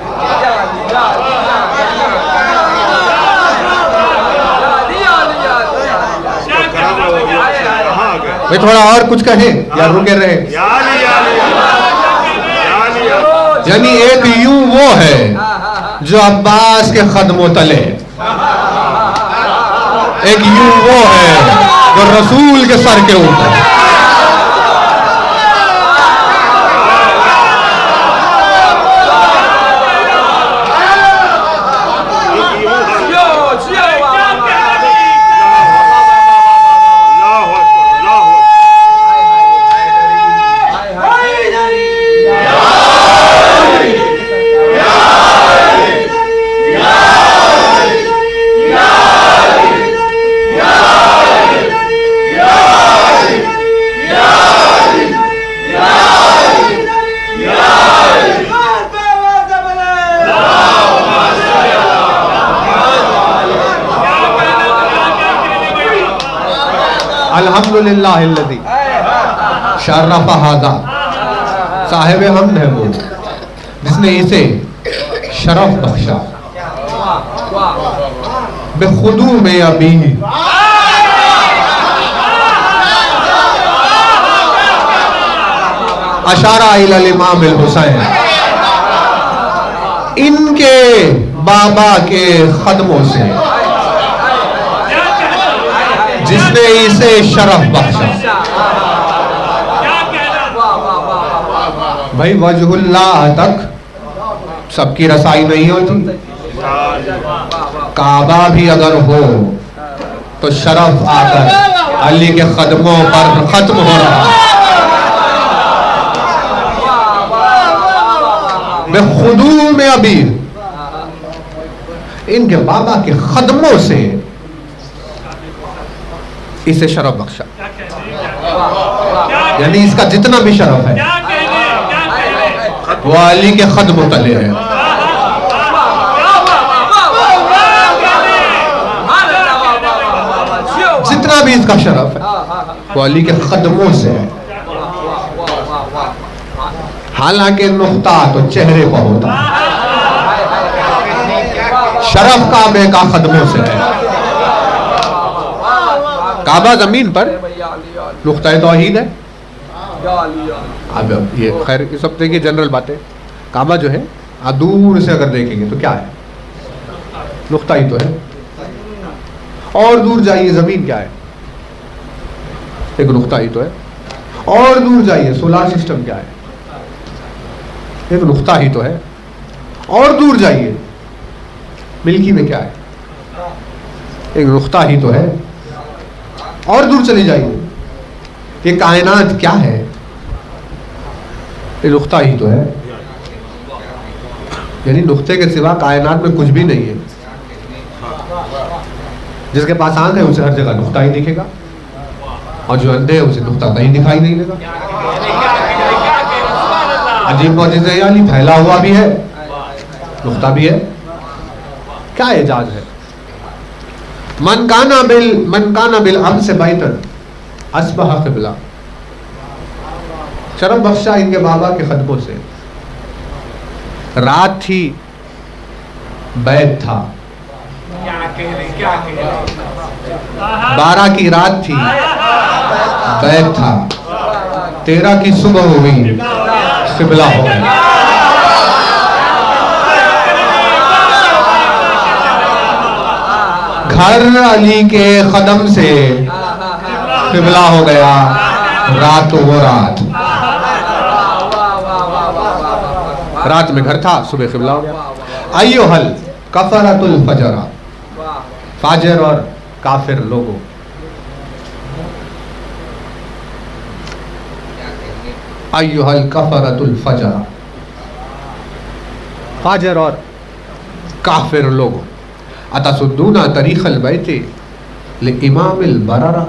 B: میں تھوڑا اور کچھ کہیں یا رکے رہے؟ یعنی ایک یوں وہ ہے جو عباس کے قدموں تلے، ایک یوں وہ ہے جو رسول کے سر کے اوپر۔ الحمدللہ الذی شرف ھذا، صاحب حمد ہے وہ جس نے اسے شرف بخشا بخدوم ابیہ، اشارہ الی الامام الحسین، ان کے بابا کے قدموں سے جس نے اسے شرف بخشا۔ بھائی وجہ اللہ تک سب کی رسائی نہیں ہوتی، کعبہ بھی اگر ہو تو شرف آ کر علی کے قدموں پر ختم ہو رہا ہے۔ بخدوم ابی، ان کے بابا کے قدموں سے اسے شرف بخشا، یعنی اس کا جتنا بھی شرف ہے وہ علی کے قدموں تلے ہے۔ جتنا بھی اس کا شرف ہے وہ علی کے قدموں سے ہے، حالانکہ نقطہ تو چہرے پر ہوتا ہے، شرف کعبے کا قدموں سے ہے۔ کعبہ زمین پر نقطہ توحید ہے۔ اب یہ خیر یہ سب دیکھیے جنرل باتیں، کعبہ جو ہے آپ دور سے اگر دیکھیں گے تو کیا ہے؟ نقطہ ہی تو ہے۔ اور دور جائیے زمین کیا ہے؟ ایک نقطہ ہی تو ہے۔ اور دور جائیے سولار سسٹم کیا ہے؟ ایک نقطہ ہی تو ہے۔ اور دور جائیے ملکی میں کیا ہے؟ ایک نقطہ ہی تو ہے۔ اور دور چلی جائیے یہ کائنات کیا ہے؟ یہ نقطہ ہی تو ہے۔ یعنی نقطے کے سوا کائنات میں کچھ بھی نہیں ہے۔ جس کے پاس آنکھ ہے اسے ہر جگہ نقطہ ہی دکھے گا، اور جو اندھے ہے اسے نقطہ کہیں دکھائی نہیں دے گا۔ عجیب معجزہ علی پھیلا ہوا بھی ہے، نقطہ بھی ہے۔ کیا اعجاز ہے؟ من کانا بالامس بیتن اصبح قبلہ، شرف بخشا ان کے بابا کے قدموں سے۔ رات تھی بیت تھا، 12 کی رات تھی بیت تھا، 13 کی صبح ہوئی قبلہ ہو گیا۔ گھر علی کے قدم سے قبلہ ہو گیا، رات وہ رات۔ رات میں گھر تھا، صبح قبلہ ہو گیا. ایھل کفرۃ الفجر، فاجر اور کافر لوگوں. ایھل کفرۃ الفجر، فاجر اور کافر لوگوں. اتصدون طریق البیت لامام البررہ،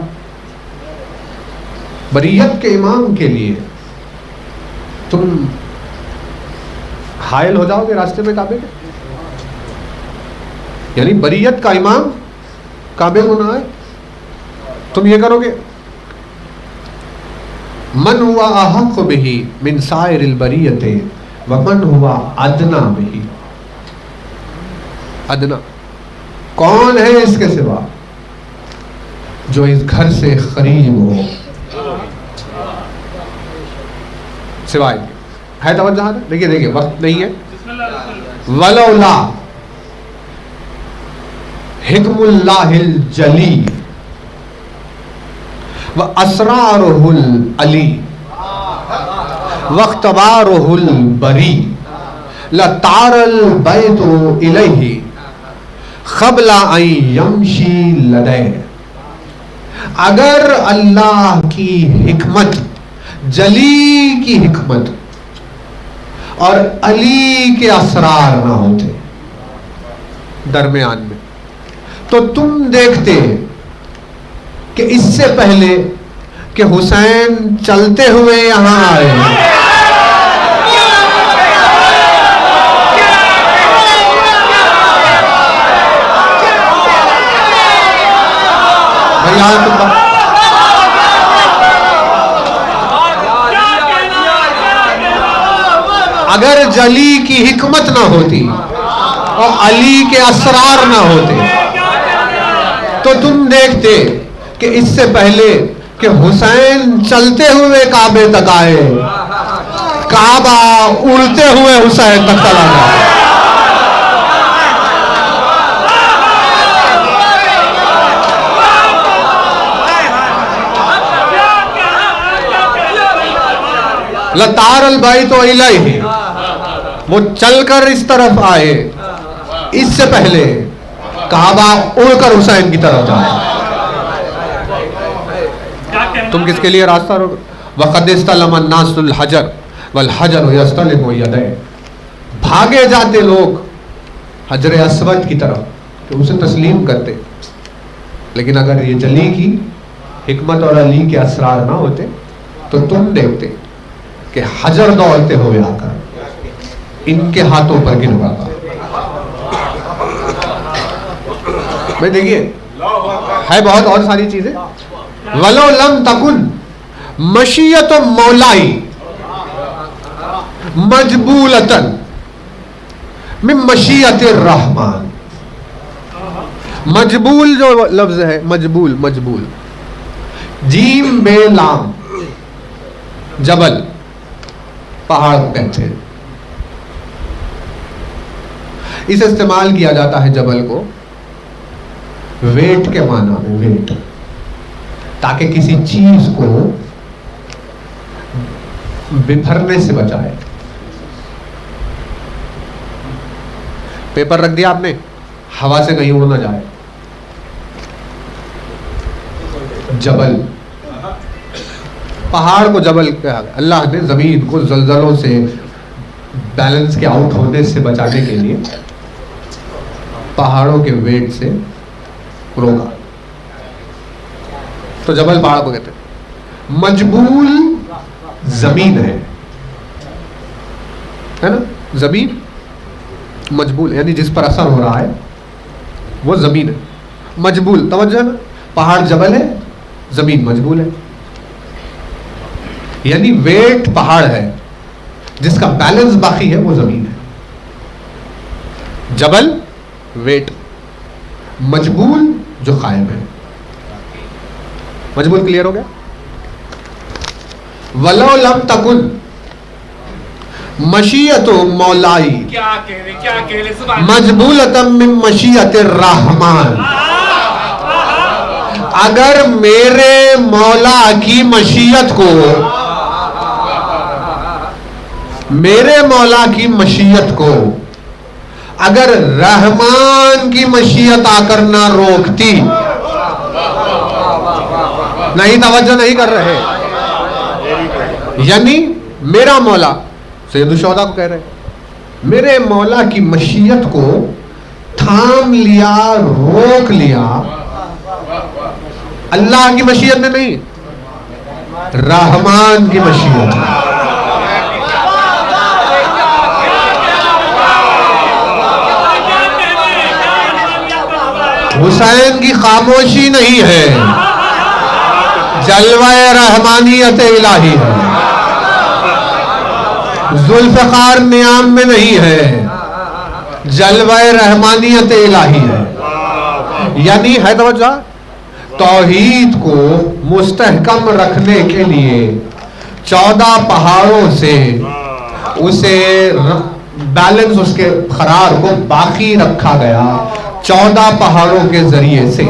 B: بریت کے امام کے لیے تم حائل ہو جاؤ گے راستے میں کعبے کے؟ یعنی بریت کا امام کعبے کو نہ آئے، تم یہ کرو گے. من ہوا احق بہ من سائر البریۃ ومن ہوا ادنا بہ. ادنا کون ہے اس کے سوا جو اس گھر سے قریب ہو سوائے ہے. توجہ ہے؟ دیکھیے وقت نہیں ہے. ولولا حکم اللہ الجلی واسرارہ العلی واختبارہ البری لطار البیت الیہ قبل ان یمشی لدیہ. اگر اللہ کی حکمت، جلی کی حکمت اور علی کے اسرار نہ ہوتے درمیان میں، تو تم دیکھتے کہ اس سے پہلے کہ حسین چلتے ہوئے یہاں آئے اگر جلی کی حکمت نہ ہوتی اور علی کے اسرار نہ ہوتے تو تم دیکھتے کہ اس سے پہلے کہ حسین چلتے ہوئے کعبے تک آئے، کعبہ اڑتے ہوئے حسین تک چلا گیا. لطار البیت الیہ، وہ چل کر اس طرف آئے، اس سے پہلے کعبہ اڑ کر حسین کی طرف جائے. تم کس کے لیے راستہ روک؟ وقد استلم الناس الحجر والحجر یستلم یدیہ. بھاگے جاتے لوگ حجر اسود کی طرف کہ اسے تسلیم کرتے، لیکن اگر یہ جلی کی حکمت اور علی کے اسرار نہ ہوتے تو تم دیکھتے کہ حجر دوڑتے ہوئے آ کر ان کے ہاتھوں پر گر پڑا. میں دیکھیے ہے بہت اور ساری چیزیں. ولو لم تکن مشیت مولائی مجبولتن من مشیت الرحمن. مجبول جو لفظ ہے، مجبول جیم بے لام، جبل پہاڑ کو کہتے ہیں. اسے استعمال کیا جاتا ہے جبل کو ویٹ کے معنی میں، ویٹ، تاکہ کسی چیز کو بکھرنے سے بچائے. پیپر رکھ دیا آپ نے، ہوا سے کہیں اڑ نہ جائے. جبل، پہاڑ کو جبل کہا گیا. اللہ نے زمین کو زلزلوں سے، بیلنس کے آؤٹ ہونے سے بچانے کے لیے پہاڑوں کے ویٹ سے روکا، تو جبل پہاڑ کو کہتے ہیں. مجبول زمین ہے نا، زمین مجبول یعنی جس پر اثر ہو رہا ہے وہ زمین ہے. مجبول توجہ نا، پہاڑ جبل ہے، زمین مجبول ہے. یعنی ویٹ پہاڑ ہے، جس کا بیلنس باقی ہے وہ زمین ہے. جبل ویٹ، مجبول جو قائم ہے. مجبول کلیئر ہو گیا. ولو لم تکن مشیت مولائی مجبولۃ من مشیت الرحمن. اگر میرے مولا کی مشیت کو میرے مولا کی مشیت کو اگر رحمان کی مشیت آ کر نہ روکتی، نہیں توجہ نہیں کر رہے، یعنی میرا مولا سید الشہداء کو کہہ رہے میرے مولا کی مشیت کو تھام لیا، روک لیا، اللہ کی مشیت نے نہیں، رحمان کی مشیت نے۔ حسین کی خاموشی نہیں ہے، جلوہ رحمانیت الہی ہے، ذوالفقار نیام میں نہیں ہے، جلوہ رحمانیت الہی ہے۔ یعنی ہے توجہ، توحید کو مستحکم رکھنے کے لیے 14 پہاڑوں سے اسے بیلنس، اس کے قرار کو باقی رکھا گیا 14 پہاڑوں کے ذریعے سے۔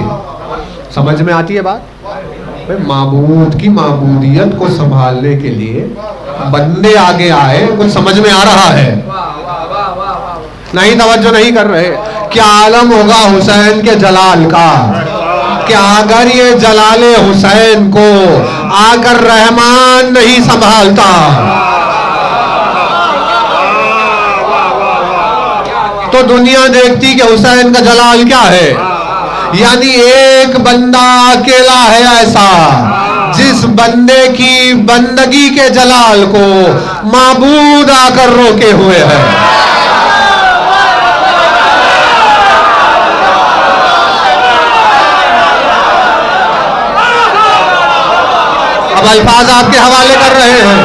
B: سمجھ میں آتی ہے بات؟ معبود کی معبودیت کو سنبھالنے کے لیے بندے آگے آئے، کچھ سمجھ میں آ رہا ہے؟ نہیں توجہ نہیں کر رہے۔ کیا عالم ہوگا حسین کے جلال کا کہ اگر یہ جلال حسین کو آ کر رحمان نہیں سنبھالتا تو دنیا دیکھتی کہ حسین کا جلال کیا ہے۔ یعنی ایک بندہ اکیلا ہے ایسا جس بندے کی بندگی کے جلال کو معبود آ کر روکے ہوئے ہے۔ اب الفاظ آپ کے حوالے کر رہے ہیں۔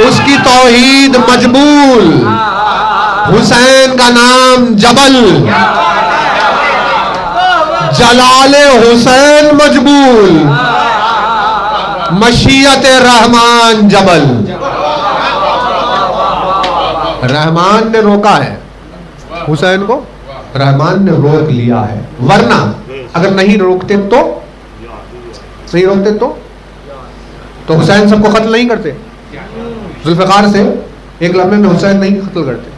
B: اس کی توحید مجبول، حسین کا نام جبل، جلال حسین مجبول، مشیت رحمان جبل۔ رحمان نے روکا ہے حسین کو، رحمان نے روک لیا ہے، ورنہ اگر نہیں روکتے تو حسین سب کو قتل نہیں کرتے، ذوالفقار سے ایک لمحے میں حسین نہیں قتل کرتے۔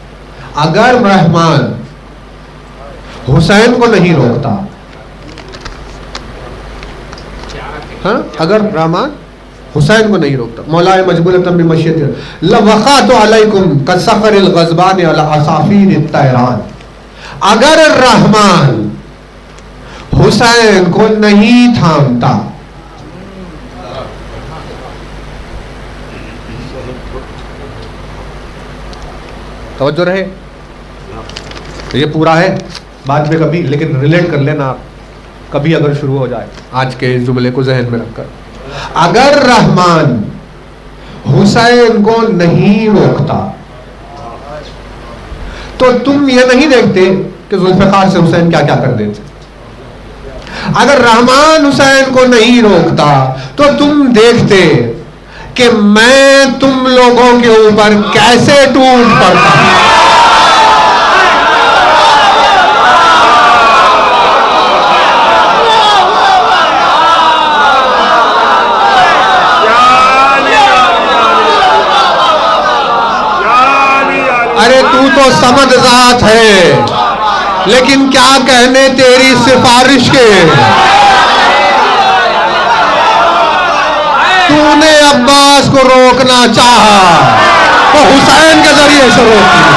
B: اگر رحمان حسین کو نہیں روکتا، ہاں اگر رحمان حسین کو نہیں روکتا، مولا مجبولۃ بمشیۃ لوقعت علیکم کالصخر الغضبان علی عصافیر الطیران۔ اگر رحمان حسین کو نہیں تھامتا، توجہ رہے، یہ پورا ہے بعد میں کبھی، لیکن ریلیٹ کر لینا آپ کبھی اگر شروع ہو جائے آج کے اس جملے کو ذہن میں رکھ کر۔ اگر رحمان حسین کو نہیں روکتا تو تم یہ نہیں دیکھتے کہ ذوالفقار سے حسین کیا کیا کر دیتے۔ اگر رحمان حسین کو نہیں روکتا تو تم دیکھتے کہ میں تم لوگوں کے اوپر کیسے ٹوٹ پڑتا ہوں۔ ارے تو صمد ذات ہے، لیکن کیا کہنے تیری سفارش کے، تو نے عباس کو روکنا چاہا تو حسین کے ذریعے سے روک دیا۔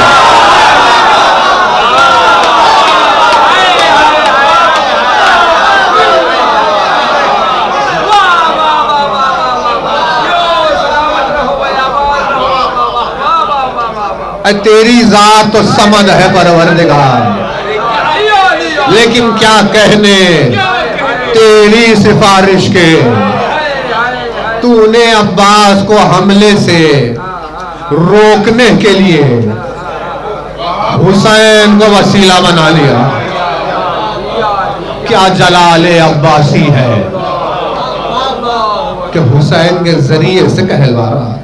B: تیری ذات تو صمد ہے پروردگار، لیکن کیا کہنے تیری سفارش کے، تو نے عباس کو حملے سے روکنے کے لیے حسین کو وسیلہ بنا لیا۔ کیا جلال عباسی ہے کہ حسین کے ذریعے سے کہلوا رہا ہے۔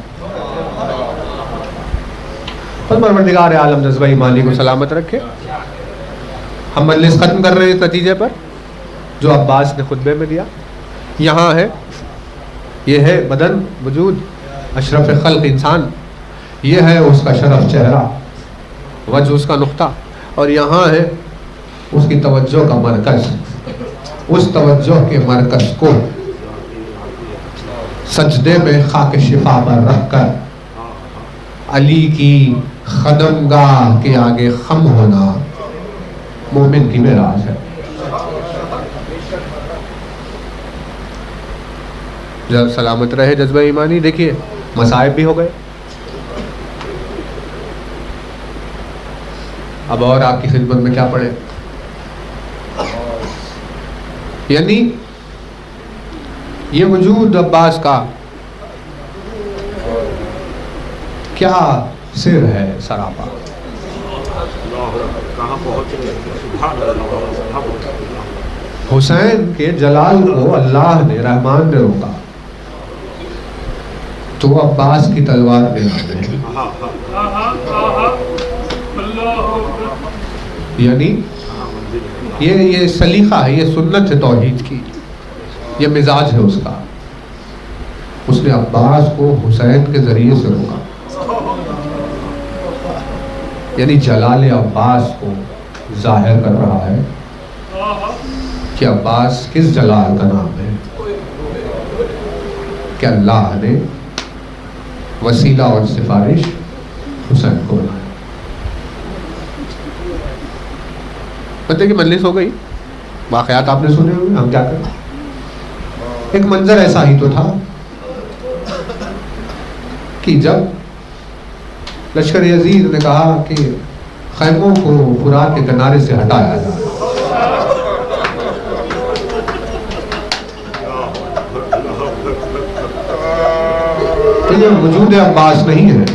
B: پروردگار عالم جذبہ ایمانی کو سلامت رکھے۔ ہم مجلس ختم کر رہے ہیں اس نتیجے پر جو عباس نے خطبے میں دیا۔ یہاں ہے، یہ ہے بدن وجود اشرف خلق انسان، یہ ہے اس کا شرف چہرہ، وجہ اس کا نقطہ، اور یہاں ہے اس کی توجہ کا مرکز. اس توجہ کے مرکز کو سجدے میں خاک شفا پر رکھ کر علی کی خدمگاہ کے آگے خم ہونا مومن کی معراج ہے. جب سلامت رہے جذبہ ایمانی. دیکھیے مصائب بھی ہو گئے، اب اور آپ کی خدمت میں کیا پڑے. یعنی یہ وجود عباس کا کیا سر ہے سراپا. حسین کے جلال کو اللہ نے، رحمان نے روکا تو عباس کی تلوار نے یعنی یہ سلیقہ ہے، یہ سنت ہے توحید کی، یہ مزاج ہے اس کا. اس نے عباس کو حسین کے ذریعے سے روکا. یعنی جلال عباس کو ظاہر کر رہا ہے کہ عباس کس جلال کا نام ہے، کہ اللہ نے وسیلہ اور سفارش حسین کو بنایا. بندے کی مجلس ہو گئی، واقعات آپ نے سنے ہوئے، ہم کیا کریں. ایک منظر ایسا ہی تو تھا کہ جب لشکر یزید نے کہا کہ خیموں کو فرات کے کنارے سے ہٹایا جائے، تو یہ وجود عباس نہیں ہے،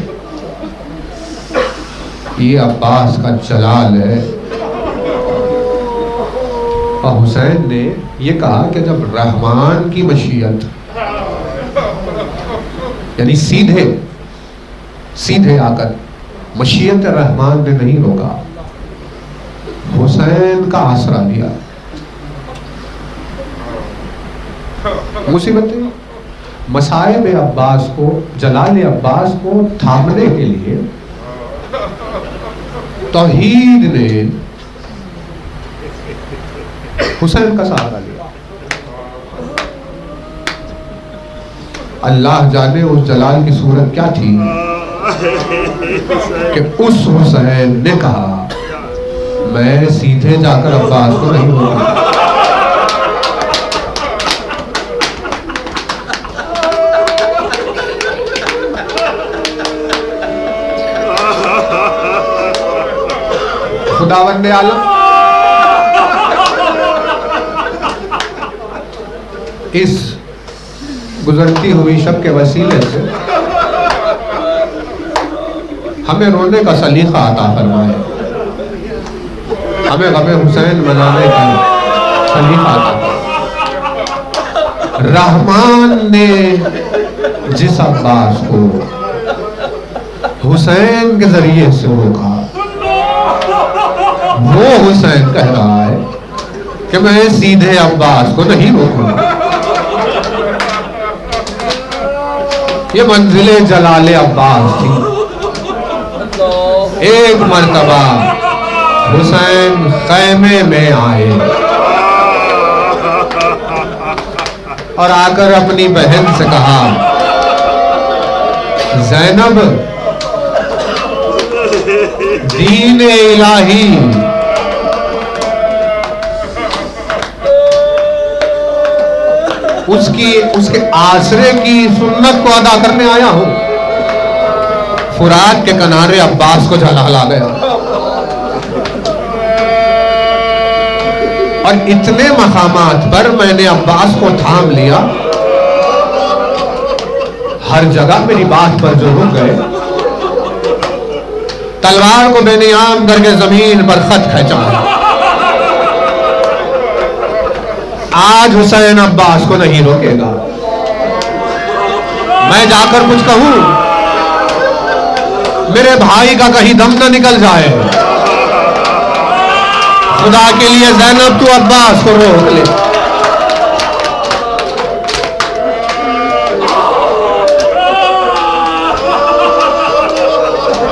B: یہ عباس کا جلال ہے. اور حسین نے یہ کہا کہ جب رحمان کی مشیت، یعنی سیدھے آ کر مشیت رحمان نے نہیں روکا، حسین کا آسرا لیا. مصیبتیں، مصائب عباس کو، جلال عباس کو تھامنے کے لیے توحید نے حسین کا سہارا لیا. اللہ جانے اس جلال کی صورت کیا تھی کہ اس حسین نے کہا میں سیدھے جا کر عباس کو نہیں روکوں. خداوند عالم اس گزرتی ہوئی شب کے وسیلے سے ہمیں رونے کا سلیقہ عطا فرمائے، ہمیں غم حسین منانے کا سلیقہ عطا فرمائے. رحمان نے جس عباس کو حسین کے ذریعے سے روکا، وہ حسین کہہ رہا ہے کہ میں سیدھے عباس کو نہیں روکوں گا. یہ منزل جلال عباس تھی. ایک مرتبہ حسین خیمے میں آئے اور آ کر اپنی بہن سے کہا زینب دین الہی اس کے آسرے کی سنت کو ادا کرنے آیا ہوں. فرات کے کنارے عباس کو جلال آ گیا اور اتنے مقامات پر میں نے عباس کو تھام لیا، ہر جگہ میری بات پر جو رک گئے، تلوار کو بے نیام کر کے زمین پر خط کھینچا. آج حسین عباس کو نہیں روکے گا. میں جا کر کچھ کہوں میرے بھائی کا کہیں دم نہ نکل جائے. خدا کے لیے زینب تو عباس کو روک لے.